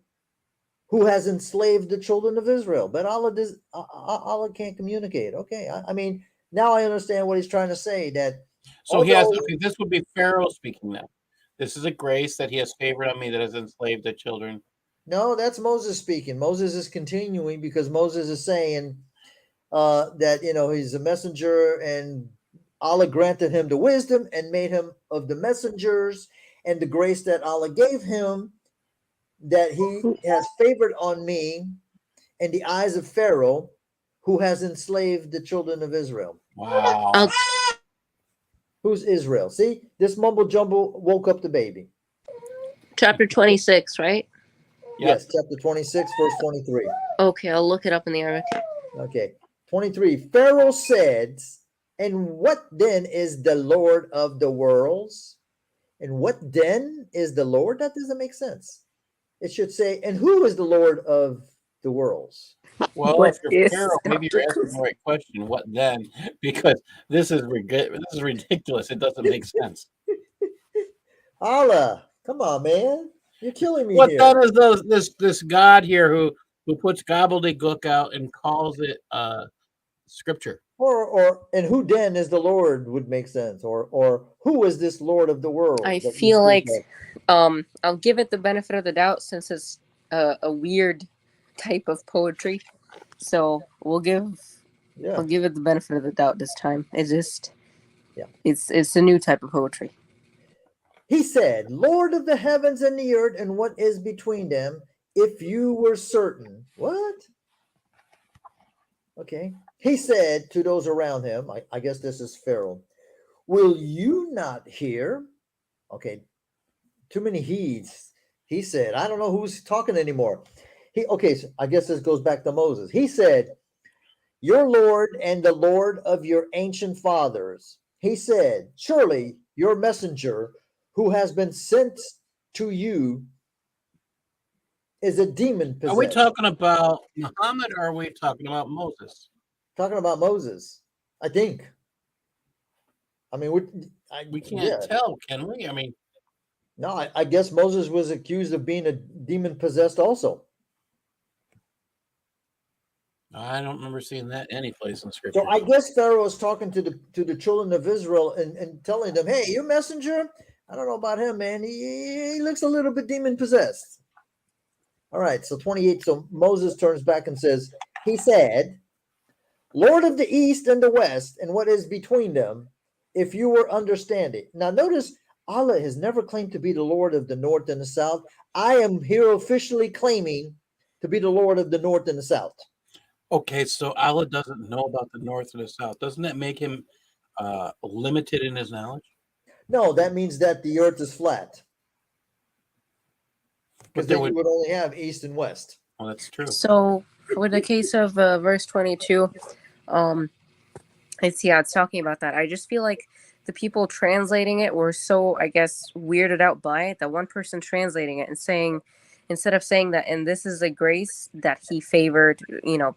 who has enslaved the children of Israel. But Allah can't communicate. Okay, I mean, now I understand what he's trying to say. That So he has. Okay, this would be Pharaoh speaking now. This is a grace that he has favored on me that has enslaved the children. No, that's Moses speaking. Moses is continuing because Moses is saying that he's a messenger and Allah granted him the wisdom and made him of the messengers, and the grace that Allah gave him that he has favored on me in the eyes of Pharaoh, who has enslaved the children of Israel. Wow. Who's Israel? See, this mumble jumble woke up the baby. Chapter 26, right? Yes, chapter 26, verse 23. Okay, I'll look it up in the Arabic. Okay, 23. Pharaoh said, and what then is the Lord of the worlds? And what then is the Lord? That doesn't make sense. It should say, and who is the Lord of the worlds? Well, What if you're is Pharaoh, maybe you're Dr. asking the right question. What then? Because this is ridiculous. It doesn't make sense. Allah, come on, man. You're killing me What here. then is this God here who puts gobbledygook out and calls it scripture? Or and who then is the Lord would make sense. Or who is this Lord of the world I that you feel speak like of? I'll give it the benefit of the doubt since it's a weird type of poetry. So I'll Yeah. give it the benefit of the doubt this time. It's just Yeah. it's a new type of poetry. He said, Lord of the heavens and the earth and what is between them, if you were certain. What? Okay. He said to those around him, I guess this is Pharaoh, will you not hear? Okay. Too many he's. He said, I don't know who's talking anymore. Okay, so I guess this goes back to Moses. He said, your Lord and the Lord of your ancient fathers. He said, surely your messenger who has been sent to you is a demon Are we possessed. talking about Muhammad or are we talking about Moses? Talking about Moses, I think. I mean, We can't tell, can we? I mean, no, I guess Moses was accused of being a demon possessed also. I don't remember seeing that any place in scripture. So I guess Pharaoh is talking to the children of Israel and telling them, hey, your messenger, I don't know about him, man. He looks a little bit demon possessed. All right, so 28. So Moses turns back and says, he said, Lord of the east and the west and what is between them, if you were understanding. Now notice Allah has never claimed to be the Lord of the north and the south. I am here officially claiming to be the Lord of the north and the south. Okay, so Allah doesn't know about the north or the south. Doesn't that make him limited in his knowledge? No, that means that the earth is flat. Because then you would only have east and west. Well, that's true. So for the case of verse 22, it's talking about that. I just feel like the people translating it were so, I guess, weirded out by it that one person translating it and saying, instead of saying that, and this is a grace that he favored,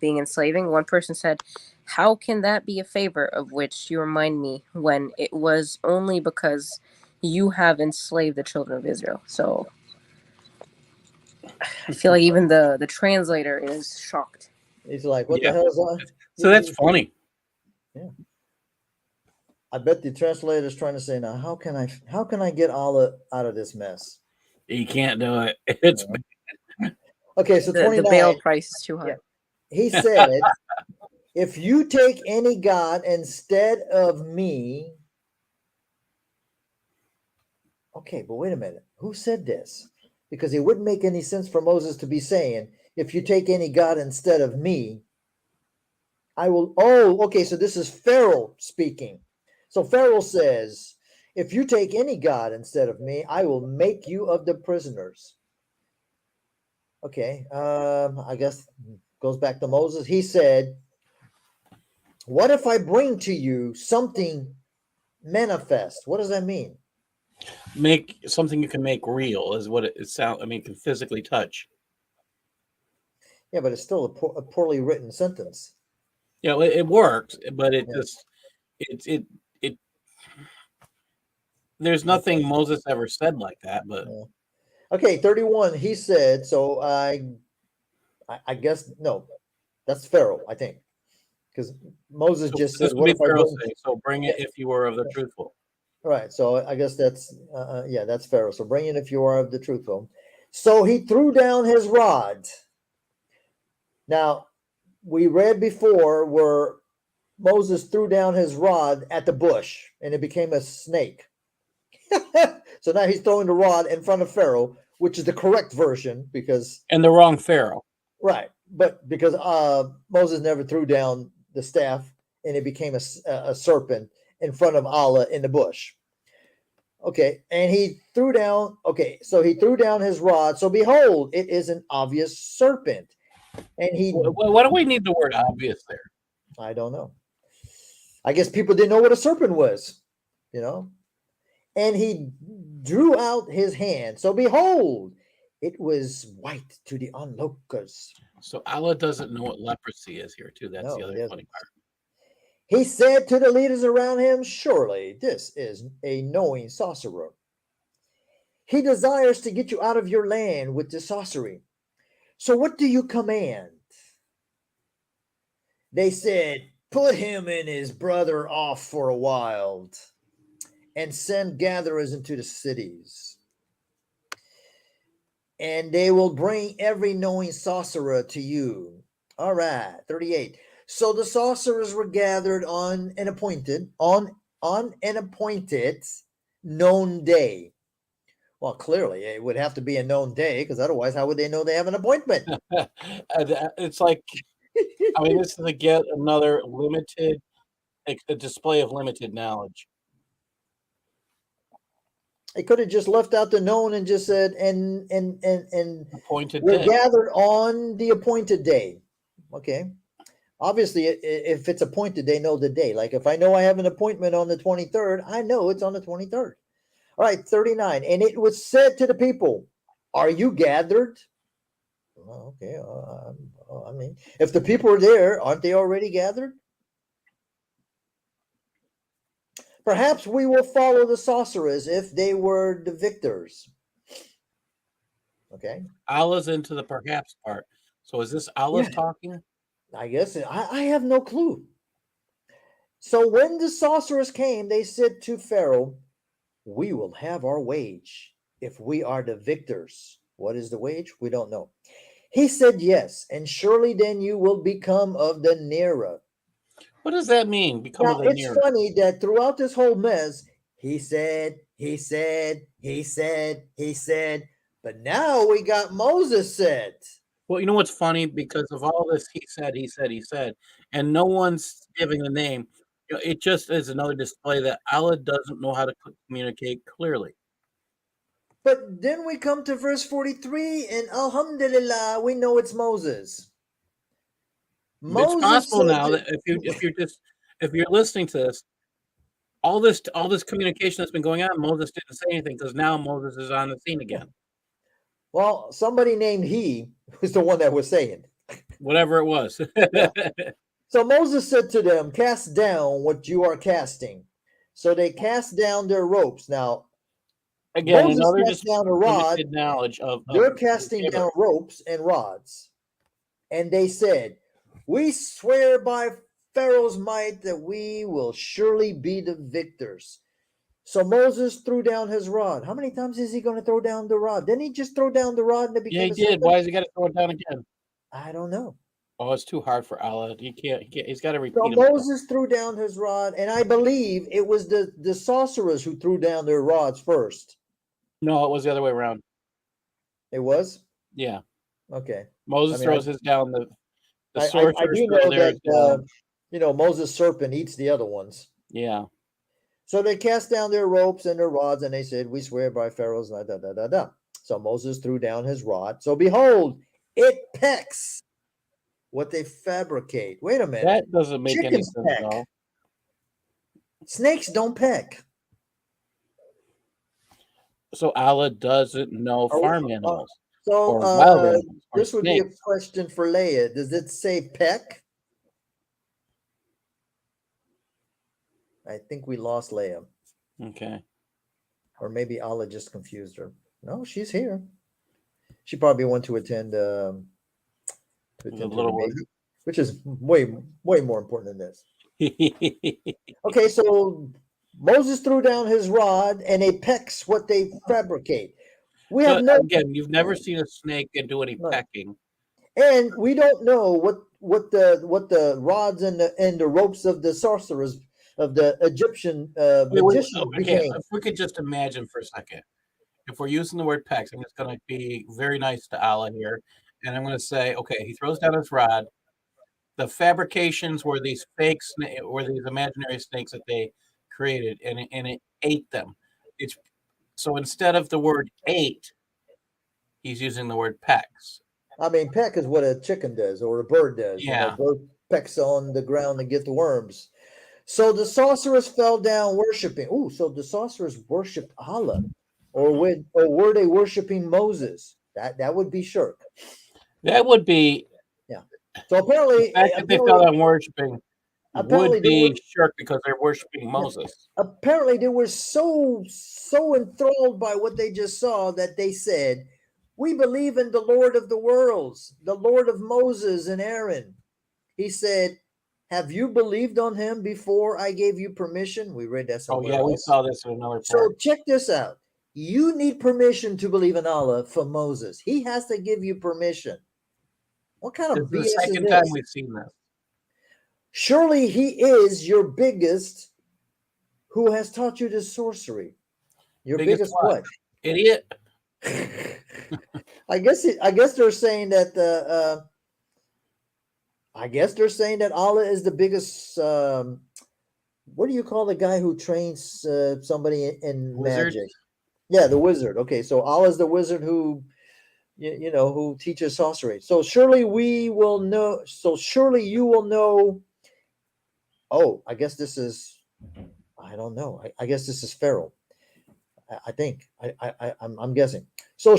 being enslaving, one person said, how can that be a favor of which you remind me when it was only because you have enslaved the children of Israel? So I feel like even the translator is shocked. He's like, what the hell is that? So that's funny. Yeah. I bet the translator is trying to say, now how can I get Allah out of this mess? You can't do it. It's okay, so 29. The bail price is too high. Yeah. He said, if you take any God instead of me. Okay, but wait a minute. Who said this? Because it wouldn't make any sense for Moses to be saying, if you take any God instead of me, I will. Oh, okay, so this is Pharaoh speaking. So Pharaoh says, if you take any God instead of me, I will make you of the prisoners. Okay, I guess goes back to Moses. He said, what if I bring to you something manifest? What does that mean? Make something you can make real is what it sounds. I mean, can physically touch. Yeah, but it's still a poorly written sentence. Yeah, it works, but it just it. There's nothing Moses ever said like that, but okay, 31. He said, so I guess no, that's Pharaoh, I think, because Moses just said, "What if I bring?" So bring it if you were of the truthful. Right. So I guess that's that's Pharaoh. So bring it if you are of the truthful. So he threw down his rod. Now we read before where Moses threw down his rod at the bush and it became a snake. So now he's throwing the rod in front of Pharaoh, which is the correct version because and the wrong Pharaoh. Right, but because Moses never threw down the staff and it became a serpent in front of Allah in the bush. Okay, and he threw down. Okay, so he threw down his rod. So behold, it is an obvious serpent, and he. What do we need the word obvious there? I don't know. I guess people didn't know what a serpent was, And he drew out his hand. So behold, it was white to the onlookers. So Allah doesn't know what leprosy is here, too. That's No, the he other doesn't. funny part. He said to the leaders around him, surely this is a knowing sorcerer. He desires to get you out of your land with the sorcery. So what do you command? They said, put him and his brother off for a while and send gatherers into the cities. And they will bring every knowing sorcerer to you. All right, 38. So the sorcerers were gathered on an appointed known day. Well, clearly it would have to be a known day, because otherwise, how would they know they have an appointment? It's like, I mean, this is again another limited, a display of limited knowledge. They could have just left out the known and just said, and Appointed we're day. gathered on the appointed day. Okay. Obviously, if it's appointed, they know the day. Like if I know I have an appointment on the 23rd, I know it's on the 23rd. All right, 39. And it was said to the people, are you gathered? Well, okay. I mean, if the people are there, aren't they already gathered? Perhaps we will follow the sorcerers if they were the victors. Okay. Allah's into the perhaps part. So is this Allah's talking? I guess I have no clue. So when the sorcerers came, they said to Pharaoh, we will have our wage if we are the victors. What is the wage? We don't know. He said, yes, and surely then you will become of the nearer. What does that mean? Become Now, of the it's nearer. funny that throughout this whole mess, he said, but now we got Moses said. Well, you know what's funny? Because of all this, he said, and no one's giving a name. You know, it just is another display that Allah doesn't know how to communicate clearly. But then we come to verse 43, and alhamdulillah, we know it's Moses. It's possible now that if you're listening to this, all this communication that's been going on, Moses didn't say anything because now Moses is on the scene again. Well, somebody named he was the one that was saying. Whatever it was. Yeah. So Moses said to them, cast down what you are casting. So they cast down their ropes. Now, Again, Moses another cast just down a rod. limited knowledge of They're casting down ropes and rods. And they said, we swear by Pharaoh's might that we will surely be the victors. So Moses threw down his rod. How many times is he going to throw down the rod? Didn't he just throw down the rod and it became Yeah, he a did. serpent? Why has he got to throw it down again? I don't know. Oh, it's too hard for Allah. He can't. He's got to repeat So himself. Moses threw down his rod, and I believe it was the sorcerers who threw down their rods first. No, it was the other way around. It was? Yeah. Okay. Moses throws his down. The I sorcerers do throw know theirs that, down. Moses' serpent eats the other ones. Yeah. So they cast down their ropes and their rods, and they said, we swear by Pharaoh's, da, da, da, da, da. So Moses threw down his rod. So behold, it pecks what they fabricate. Wait a minute. That doesn't make any Chickens sense peck. at all. Snakes don't peck. So Allah doesn't know farm animals So or wild animals or this would be a snakes. question for Leia. Does it say peck? I think we lost Leia. Okay. Or maybe Allah just confused her. No, she's here. She probably went to attend to The her little one. baby, which is way more important than this. Okay, so Moses threw down his rod, and it pecks what they fabricate. We have no, again, you've never seen a snake and do any No. pecking. and we don't know what the rods and the ropes of the sorcerers of the Egyptian magicians Okay, became. if we could just imagine for a second, if we're using the word pecks, I'm just going to be very nice to Allah here, and I'm going to say, okay, he throws down his rod. The fabrications were these fake were these imaginary snakes that they created, and it ate them. It's so instead of the word ate, he's using the word pecks. I mean, peck is what a chicken does or a bird does. Yeah. Bird pecks on the ground to get the worms. So the sorcerers fell down worshiping. Oh, so the sorcerers worshipped Allah, or were they worshiping Moses? That would be shirk. That would be So apparently, The fact that they felt on worshiping would be shirk because they're worshiping Moses. apparently they were so enthralled by what they just saw that they said, "We believe in the Lord of the worlds, the Lord of Moses and Aaron." He said, "Have you believed on him before I gave you permission?" We read that somewhere we else. saw this in another So part. check this out. You need permission to believe in Allah from Moses. He has to give you permission. What kind This of is the BS is second time this? we've seen this. Surely he is your biggest who has taught you this sorcery. Your biggest what? Idiot. I guess they're saying that Allah is the biggest. What do you call the guy who trains somebody in Wizard? magic? Yeah, the wizard. Okay, so Allah is the wizard who, who teaches sorcery. So surely we will know. So surely you will know. Oh, I guess this is. I don't know. I guess this is Pharaoh. I think. I'm guessing. So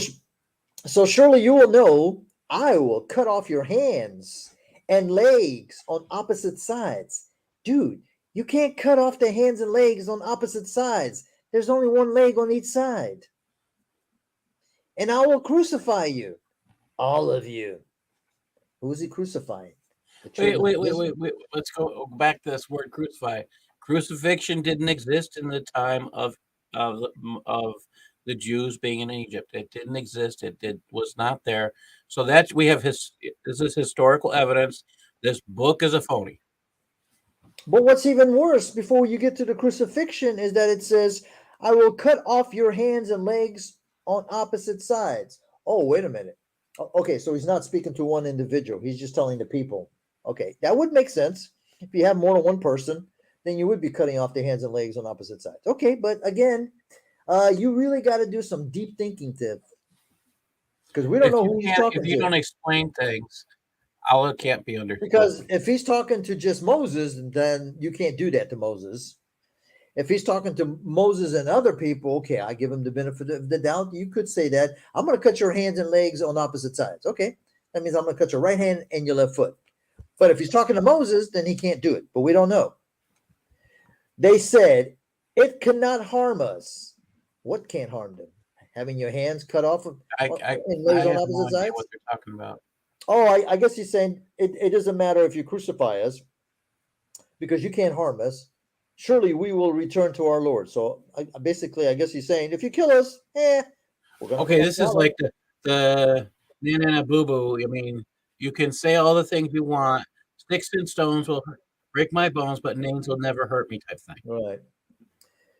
surely you will know. I will cut off your hands and legs on opposite sides, dude. You can't cut off the hands and legs on opposite sides. There's only one leg on each side. And I will crucify you, all of you. Who is he crucifying? Wait. Let's go back to this word crucify. Crucifixion didn't exist in the time of of the Jews being in Egypt. It didn't exist. It was not there. So that we have this is historical evidence. This book is a phony. But what's even worse, before you get to the crucifixion, is that it says, I will cut off your hands and legs on opposite sides. Oh, wait a minute. Okay, so he's not speaking to one individual. He's just telling the people. Okay, that would make sense. If you have more than one person, then you would be cutting off the hands and legs on opposite sides. Okay, but again, you really got to do some deep thinking to, because we don't know who he's talking If you to. don't explain things, Allah can't be understood. Because if he's talking to just Moses, then you can't do that to Moses. If he's talking to Moses and other people, okay, I give him the benefit of the doubt. You could say that I'm going to cut your hands and legs on opposite sides. Okay, that means I'm going to cut your right hand and your left foot. But if he's talking to Moses, then he can't do it. But we don't know. They said it cannot harm us. What can't harm them? Having your hands cut off and legs on opposite sides? What they're talking about. Oh, I guess he's saying it doesn't matter if you crucify us because you can't harm us. Surely we will return to our Lord. So basically, I guess he's saying, if you kill us, we're going to. Okay, this is like the Nana Boo Boo. I mean, you can say all the things you want. Sticks and stones will break my bones, but names will never hurt me, type thing. Right.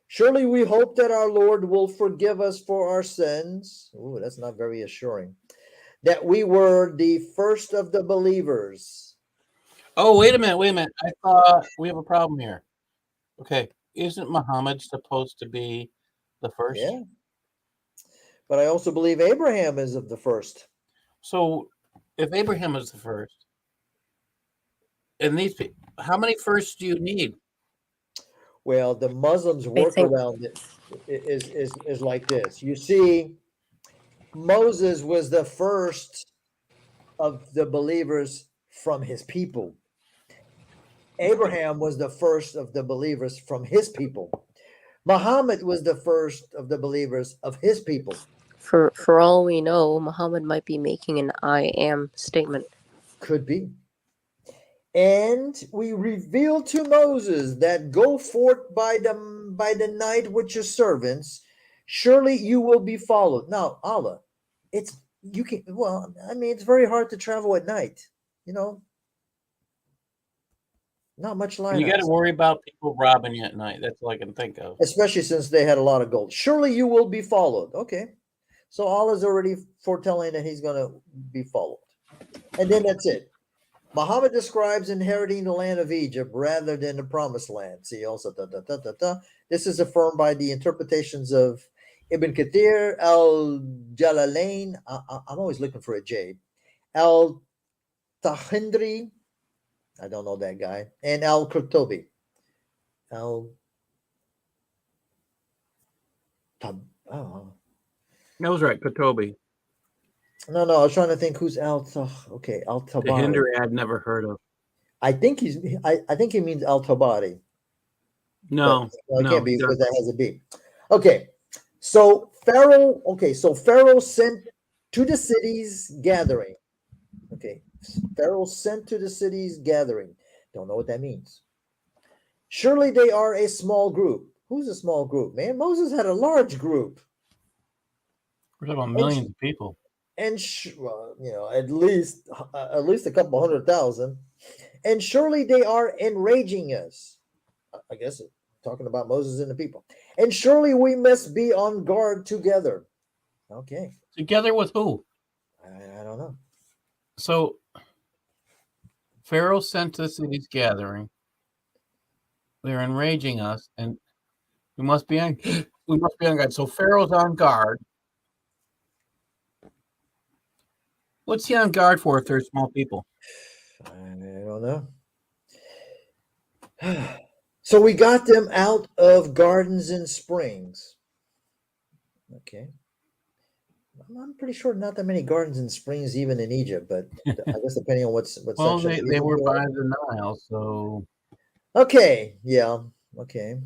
Surely we hope that our Lord will forgive us for our sins. Ooh, that's not very assuring. That we were the first of the believers. Oh, wait a minute. I thought we have a problem here. Okay, isn't Muhammad supposed to be the first? Yeah. But I also believe Abraham is of the first. So if Abraham is the first, and these people, how many firsts do you need? Well, the Muslims work around it is like this. You see, Moses was the first of the believers from his people. Abraham was the first of the believers from his people. Muhammad was the first of the believers of his people. For all we know, Muhammad might be making an I am statement. Could be. And we revealed to Moses that go forth by the night with your servants, surely you will be followed. Now, Allah, it's very hard to travel at night, Not much light. You got to worry about people robbing you at night. That's all I can think of. Especially since they had a lot of gold. Surely you will be followed. Okay. So Allah's already foretelling that he's going to be followed. And then that's it. Muhammad describes inheriting the land of Egypt rather than the promised land. See also, This is affirmed by the interpretations of Ibn Kathir, al-Jalalain. I'm always looking for a J. Al-Tahindri. I don't know that guy. And al-Qurtubi. That was right, Kotobi. No, I was trying to think who's okay, Al The Tabari. Hindu I'd never heard of. I think I think he means Al Tabari. No, But it can't he be because doesn't. that has a B. Okay. So Pharaoh sent to the cities gathering. Okay. Pharaoh sent to the cities gathering. Don't know what that means. Surely they are a small group. Who's a small group, man? Moses had a large group. We're talking about And millions of people. well, at least a couple 100,000. And surely they are enraging us. I guess talking about Moses and the people. And surely we must be on guard together. Okay. Together with who? I don't know. So Pharaoh sent to the city's gathering. They're enraging us, and we must be on guard. So Pharaoh's on guard. What's he on guard for if they're small people? I don't know. So we got them out of gardens and springs. Okay. I'm pretty sure not that many gardens and springs even in Egypt, but I guess depending on what Well, section. they were by the Nile, so Okay, yeah, okay.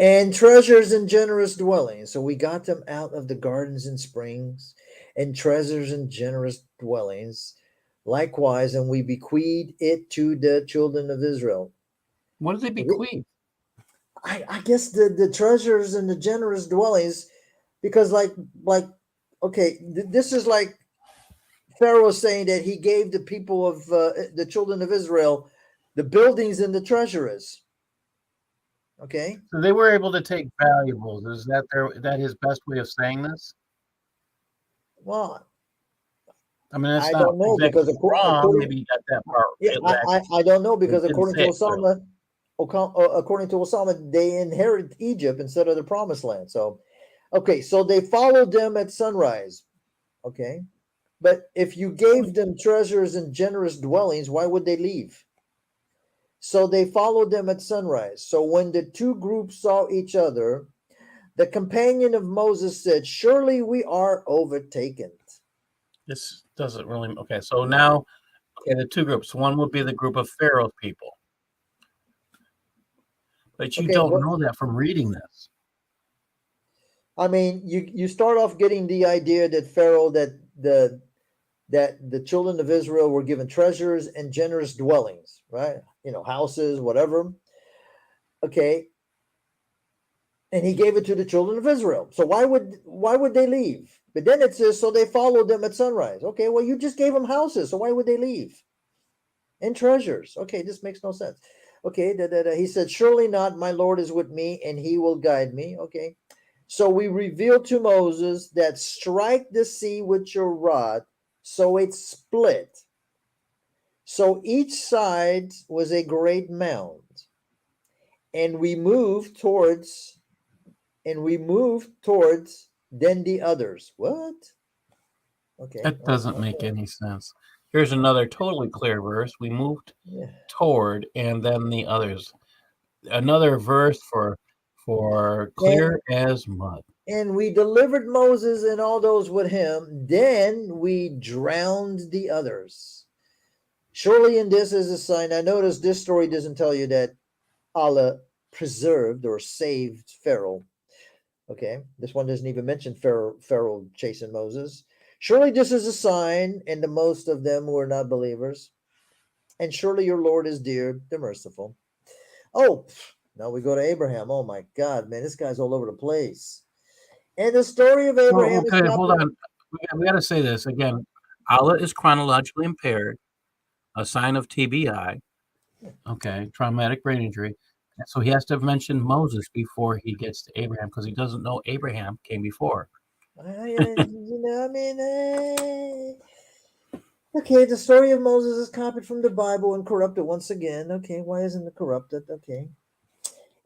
And treasures and generous dwellings. So we got them out of the gardens and springs, and treasures and generous dwellings. Likewise, and we bequeathed it to the children of Israel. what did they bequeath? I guess the treasures and the generous dwellings, because okay, this is like Pharaoh saying that he gave the people of the children of Israel the buildings and the treasuries. Okay. So they were able to take valuables. Is that his best way of saying this? Well, I mean, that's I not don't know exactly because wrong. Maybe you got that part. yeah, I don't know because Didn't according to say it clearly. Osama, they inherit Egypt instead of the promised land. So, okay, so they followed them at sunrise. Okay, but if you gave them treasures and generous dwellings, why would they leave? So they followed them at sunrise. So when the two groups saw each other, the companion of Moses said, "Surely we are overtaken." This doesn't really. Okay, so now, the two groups. One would be the group of Pharaoh's people, but you Okay, don't know that from reading this. I mean, you start off getting the idea that Pharaoh that the children of Israel were given treasures and generous dwellings, right? Houses, whatever. Okay. And he gave it to the children of Israel. So why would they leave? But then it says, so they followed them at sunrise. Okay, well, you just gave them houses, so why would they leave? And treasures. Okay, this makes no sense. Okay, he said, surely not, my Lord is with me, and he will guide me. Okay. So we revealed to Moses that strike the sea with your rod, so it split. So each side was a great mound. And we moved towards then the others. What? Okay. That doesn't make any sense. Here's another totally clear verse. We moved toward, and then the others. Another verse for clear as mud. And we delivered Moses and all those with him. Then we drowned the others. Surely in this is a sign. I notice this story doesn't tell you that Allah preserved or saved Pharaoh. Okay, this one doesn't even mention Pharaoh chasing Moses. Surely this is a sign, and the most of them were not believers. And surely your Lord is dear, the merciful. Oh, now we go to Abraham. Oh my God, man, this guy's all over the place. And the story of Abraham. Okay, hold on. We got to say this again. Allah is chronologically impaired, a sign of TBI. Okay, traumatic brain injury. So he has to mention Moses before he gets to Abraham because he doesn't know Abraham came before. Okay, the story of Moses is copied from the Bible and corrupted once again. Okay, why isn't it corrupted? Okay.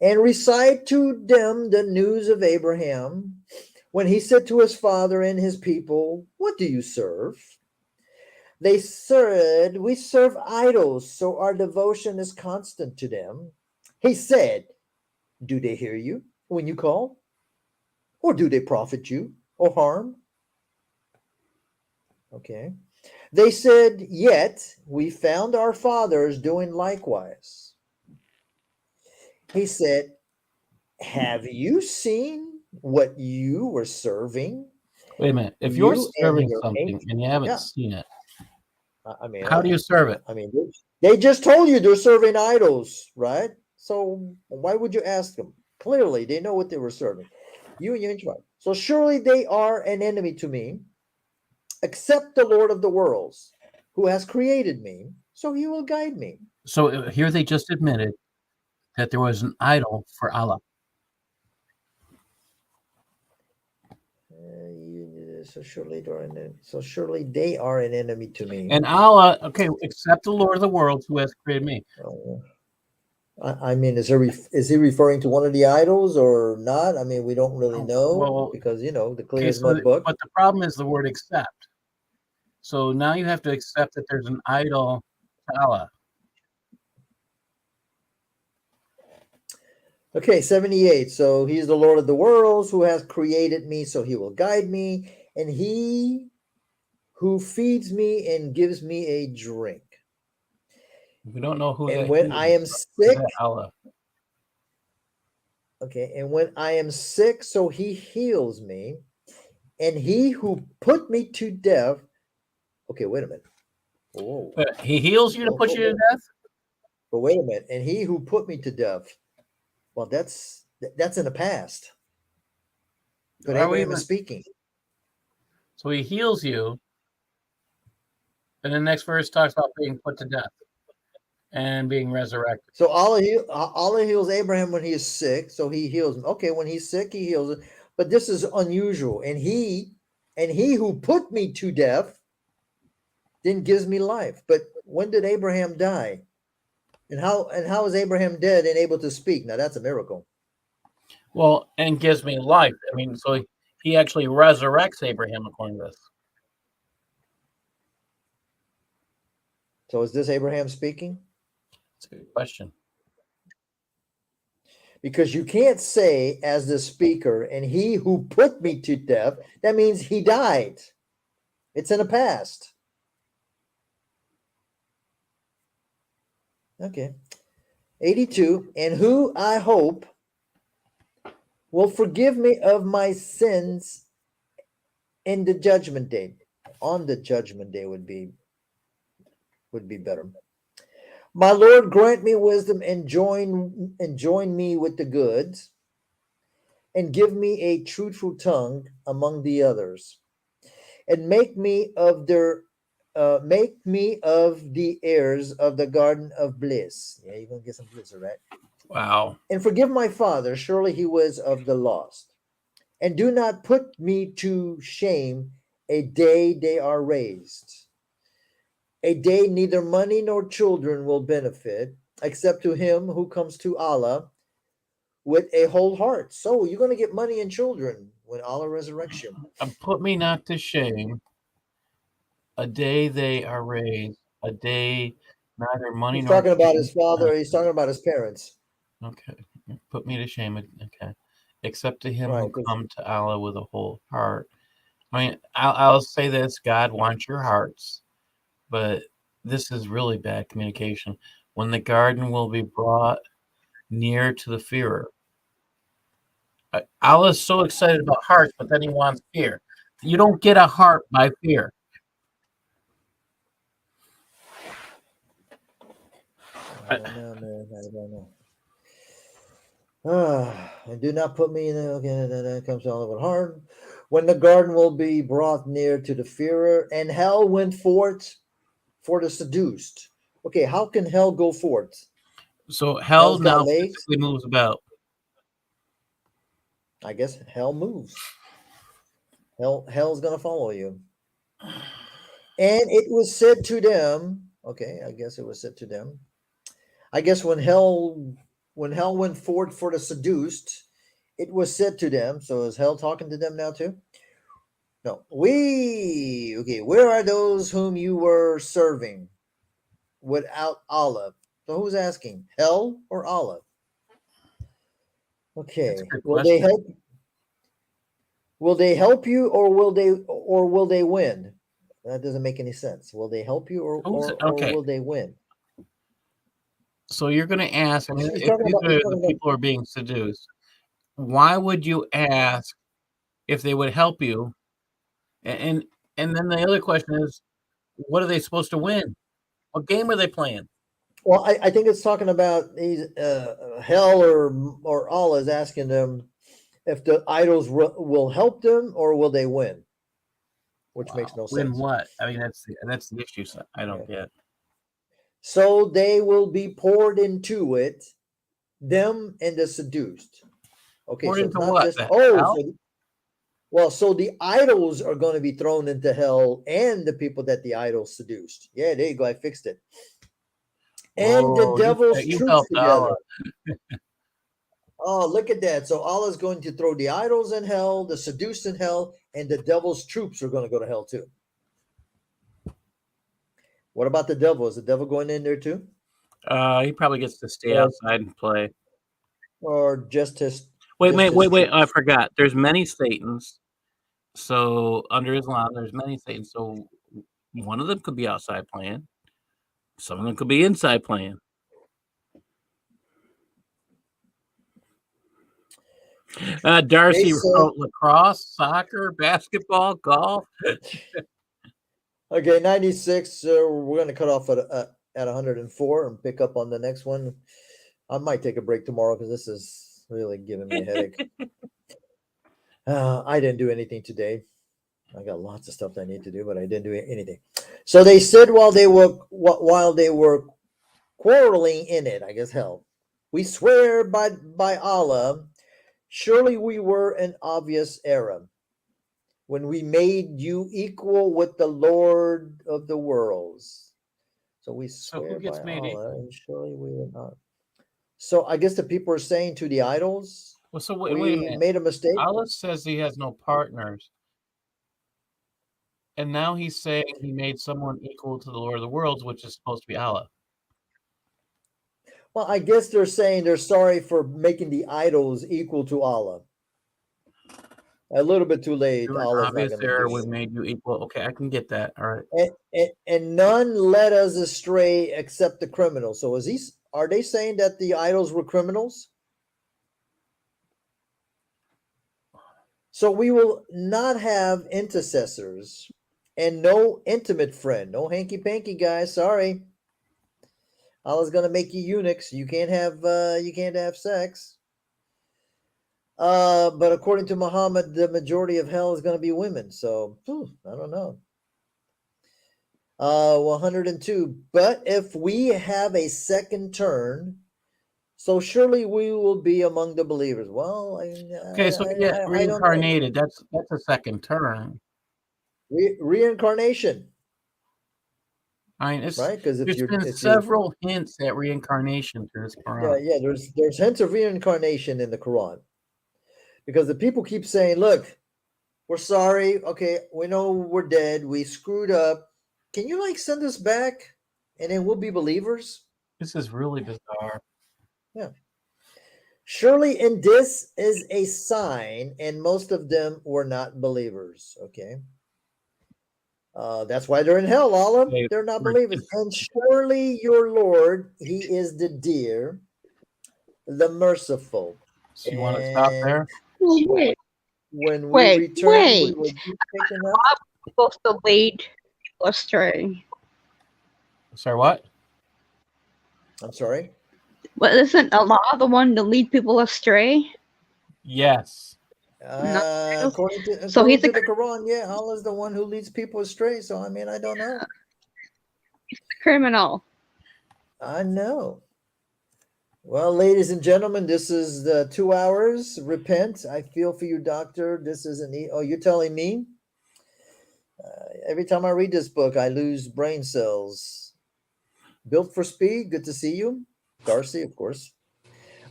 And recite to them the news of Abraham when he said to his father and his people, what do you serve? They said, we serve idols, so our devotion is constant to them. He said, do they hear you when you call? Or do they profit you or harm? Okay. They said, "Yet we found our fathers doing likewise." He said, "Have you seen what you were serving? Wait a minute. If you're You and serving your something ancient." and you haven't Yeah. seen it, I mean, how do you serve it? I mean, they just told you they're serving idols, right? So why would you ask them? Clearly, they know what they were serving. You and your ancient father. So surely they are an enemy to me, except the Lord of the worlds, who has created me, so he will guide me. So here they just admitted that there was an idol for Allah. So surely they are an enemy to me. And Allah, okay, except the Lord of the worlds who has created me. I mean, is he referring to one of the idols or not? I mean, we don't really know Well, because the clear okay, as mud book. but the problem is the word accept. So now you have to accept that there's an idol to Allah. Okay, 78. So he's the Lord of the worlds who has created me, so he will guide me, and he who feeds me and gives me a drink. We don't know who And that when is. I am Is sick, that Allah? okay, and when I am sick, so he heals me, and he who put me to death. Okay, wait a minute. Oh, He heals you to put you to death? but wait a minute. And he who put me to death. Well, that's in the past. But Abraham is speaking. So he heals you. And the next verse talks about being put to death and being resurrected. So Allah heals Abraham when he is sick. So he heals him. Okay, when he's sick, he heals him. But this is unusual. And he who put me to death then gives me life. But when did Abraham die? And how is Abraham dead and able to speak? Now that's a miracle. Well, and gives me life. I mean, so he actually resurrects Abraham according to this. So is this Abraham speaking? That's a good question. Because you can't say as the speaker, and he who put me to death, that means he died. It's in the past. Okay. 82. And who I hope will forgive me of my sins in the judgment day. On the judgment day would be better. My Lord, grant me wisdom and join me with the good, and give me a truthful tongue among the others, and make me of the heirs of the garden of bliss. Yeah, you're gonna get some bliss, all right? Wow. And forgive my father, surely he was of the lost. And do not put me to shame a day they are raised. A day neither money nor children will benefit, except to him who comes to Allah with a whole heart. So you're going to get money and children when Allah resurrects you. And put me not to shame. A day they are raised. A day neither money He's nor talking about children. his father. He's talking about his parents. Okay. Put me to shame. Okay. Except to him Right, who 'cause- come to Allah with a whole heart. I mean, I'll say this: God wants your hearts, but this is really bad communication. When the garden will be brought near to the fearer. Allah is so excited about hearts, but then he wants fear. You don't get a heart by fear. I don't know, man. I don't know. And do not put me in the, okay, that comes all over hard. When the garden will be brought near to the fearer, and hell went forth for the seduced. Okay, how can hell go forth? So hell Hell's got now legs. physically moves about. I guess hell moves. Hell's gonna follow you. And it was said to them, okay, I guess it was said to them. I guess when hell went forth for the seduced, it was said to them. So is hell talking to them now too? No. Where are those whom you were serving without Allah? So who's asking? Hell or Allah? Okay. Will they help? Will they help you, or will they win? That doesn't make any sense. Will they help you or Okay. will they win? So you're going to ask, I mean, He's if talking these about, are the people who are being seduced, why would you ask if they would help you? And then the other question is, what are they supposed to win? What game are they playing? well, I think it's talking about these hell or Allah is asking them if the idols will help them or will they win, which makes no Win sense. what? I mean, that's the issue. So I don't get. So they will be poured into it, them and the seduced. Okay, Poured so it's into not what? just Hell? so the idols are going to be thrown into hell and the people that the idols seduced. Yeah, there you go. I fixed it. And the Whoa, devil's you troops helped together. Allah. Oh, look at that. So Allah is going to throw the idols in hell, the seduced in hell, and the devil's troops are going to go to hell too. What about the devil? Is the devil going in there too? He probably gets to stay Or- outside and play. Or just his Wait, just wait, his wait, wait. I troops? forgot. There's many Satans. So under Islam, there's many Satans. So one of them could be outside playing. Some of them could be inside playing. Darcy wrote lacrosse, soccer, basketball, golf. Okay, 96. We're going to cut off at 104 and pick up on the next one. I might take a break tomorrow because this is really giving me a headache. I didn't do anything today. I got lots of stuff that I need to do, but I didn't do anything. So they said while they were quarreling in it, I guess hell, we swear by Allah, surely we were in obvious error when we made you equal with the Lord of the worlds. So we swear who gets by made Allah, and surely we were not. So I guess the people are saying to the idols, Well, so wait a we minute. made a mistake. Allah says he has no partners. And now he's saying he made someone equal to the Lord of the Worlds, which is supposed to be Allah. Well, I guess they're saying they're sorry for making the idols equal to Allah. A little bit too late. Allah's not Obvious going to error, do we it. made you equal. Okay, I can get that. All right. And none led us astray except the criminals. So are they saying that the idols were criminals? So we will not have intercessors and no intimate friend, no hanky panky guys. Sorry, Allah's gonna make you eunuchs. You can't have sex. But according to Muhammad, the majority of hell is gonna be women. So I don't know. 102. But if we have a second turn, so surely we will be among the believers. Well, Okay, so we get I don't know. reincarnated. That's a second turn. Reincarnation, I mean, right? Because there's been several hints at reincarnation through this Quran. yeah, there's hints of reincarnation in the Quran, because the people keep saying, "Look, we're sorry. Okay, we know we're dead. We screwed up. Can you send us back, and then we'll be believers?" This is really bizarre. Yeah. Surely, and this is a sign, and most of them were not believers. Okay. That's why they're in hell, Allah. They're not believers. And surely your Lord, he is the dear, the merciful. So you want to stop there? Wait, When we return, we will be picking up. supposed to lead people astray. Sorry, what? I'm sorry. But isn't Allah the one to lead people astray? Yes. According to the Quran, yeah, Allah is the one who leads people astray. So I mean, I don't know. He's the criminal. I know. Well, ladies and gentlemen, this is the 2 hours. Repent. I feel for you, doctor. This isn't. Oh, you're telling me? Every time I read this book, I lose brain cells. Built for speed. Good to see you, Darcy. Of course.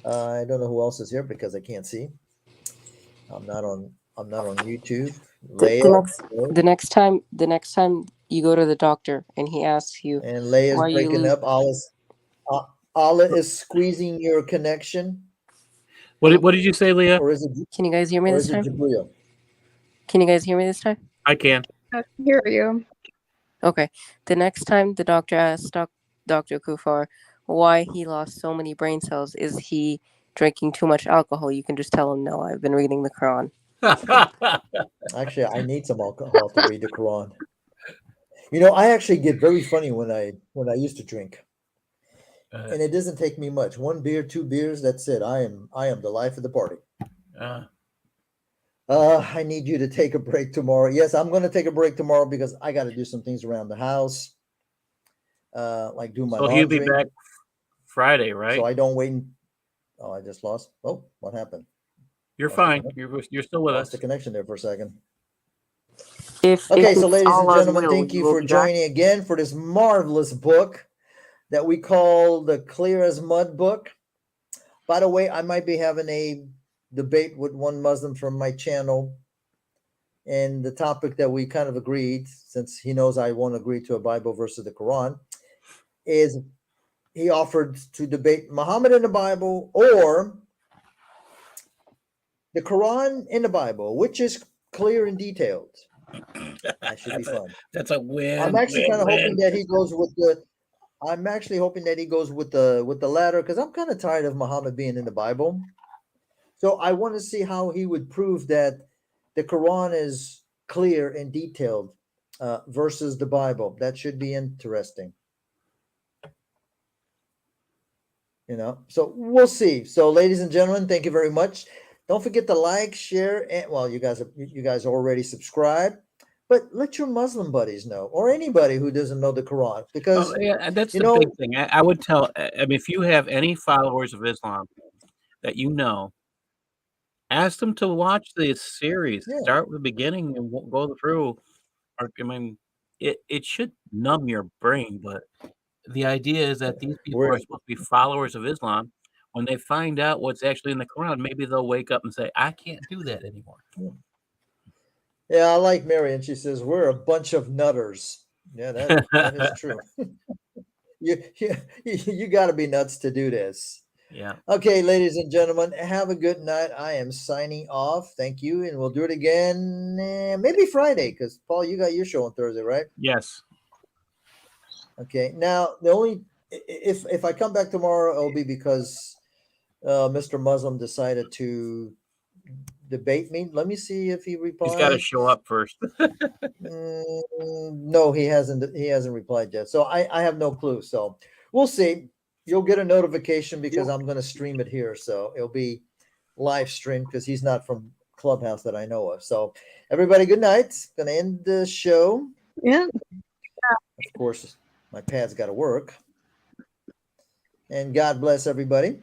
I don't know who else is here because I can't see. I'm not on YouTube. The next time you go to the doctor and he asks you, and Leia's breaking up. Allah is squeezing your connection. What did you say, Leah? Or is it? Can you guys hear me this time? Jabril? Can you guys hear me this time? I can. I can hear you. Okay. The next time the doctor asks Dr. Kufar why he lost so many brain cells, is he drinking too much alcohol? You can just tell him, no, I've been reading the Quran. Actually, I need some alcohol to read the Quran. You know, I actually get very funny when I used to drink, and it doesn't take me much. 1 beer, 2 beers, that's it. I am the life of the party. I need you to take a break tomorrow. Yes, I'm going to take a break tomorrow because I got to do some things around the house, like do my So he'll be laundry. back Friday, right? So I don't wait. Oh, I just lost. Oh, what happened? You're Lost the fine. connection. You're still with Lost us. the connection there for a second. If Okay, so it's ladies and Allah's gentlemen, will, thank we you will for be back. joining again for this marvelous book that we call the Clear as Mud book. By the way, I might be having a debate with one Muslim from my channel, and the topic that we kind of agreed, since he knows I won't agree to a Bible versus the Quran, is he offered to debate Muhammad in the Bible or the Quran in the Bible, which is clear and detailed. That should be fun. That's a win. I'm actually kind of hoping that he goes with the. I'm actually hoping that he goes with the latter, because I'm kind of tired of Muhammad being in the Bible. So I want to see how he would prove that the Quran is clear and detailed versus the Bible. That should be interesting. You know, so we'll see. So, ladies and gentlemen, thank you very much. Don't forget to like, share, and well, you guys already subscribed, but let your Muslim buddies know, or anybody who doesn't know the Quran, because Oh, yeah, that's you the know, big thing. I would tell. I mean, if you have any followers of Islam that you know, ask them to watch this series. yeah, Start with the beginning and go through. Or, I mean, it should numb your brain, but the idea is that these people are we're supposed to be followers of Islam. When they find out what's actually in the Quran, maybe they'll wake up and say, "I can't do that anymore." yeah. I like Mary, and she says we're a bunch of nutters. Yeah, that is true. You got to be nuts to do this. Yeah. Okay, ladies and gentlemen, have a good night. I am signing off. Thank you, and we'll do it again maybe Friday, because Paul, you got your show on Thursday, right? Yes. Okay. Now, the only if I come back tomorrow, it'll be because Mr. Muslim decided to debate me. Let me see if he He's got to replied. show up first. No, he hasn't. He hasn't replied yet. So I have no clue. So we'll see. You'll get a notification because I'm going to stream it here. So it'll be live streamed because he's not from Clubhouse that I know of. So everybody, good night. Going to end the show. Yeah. Of course, my pad's got to work. And God bless everybody.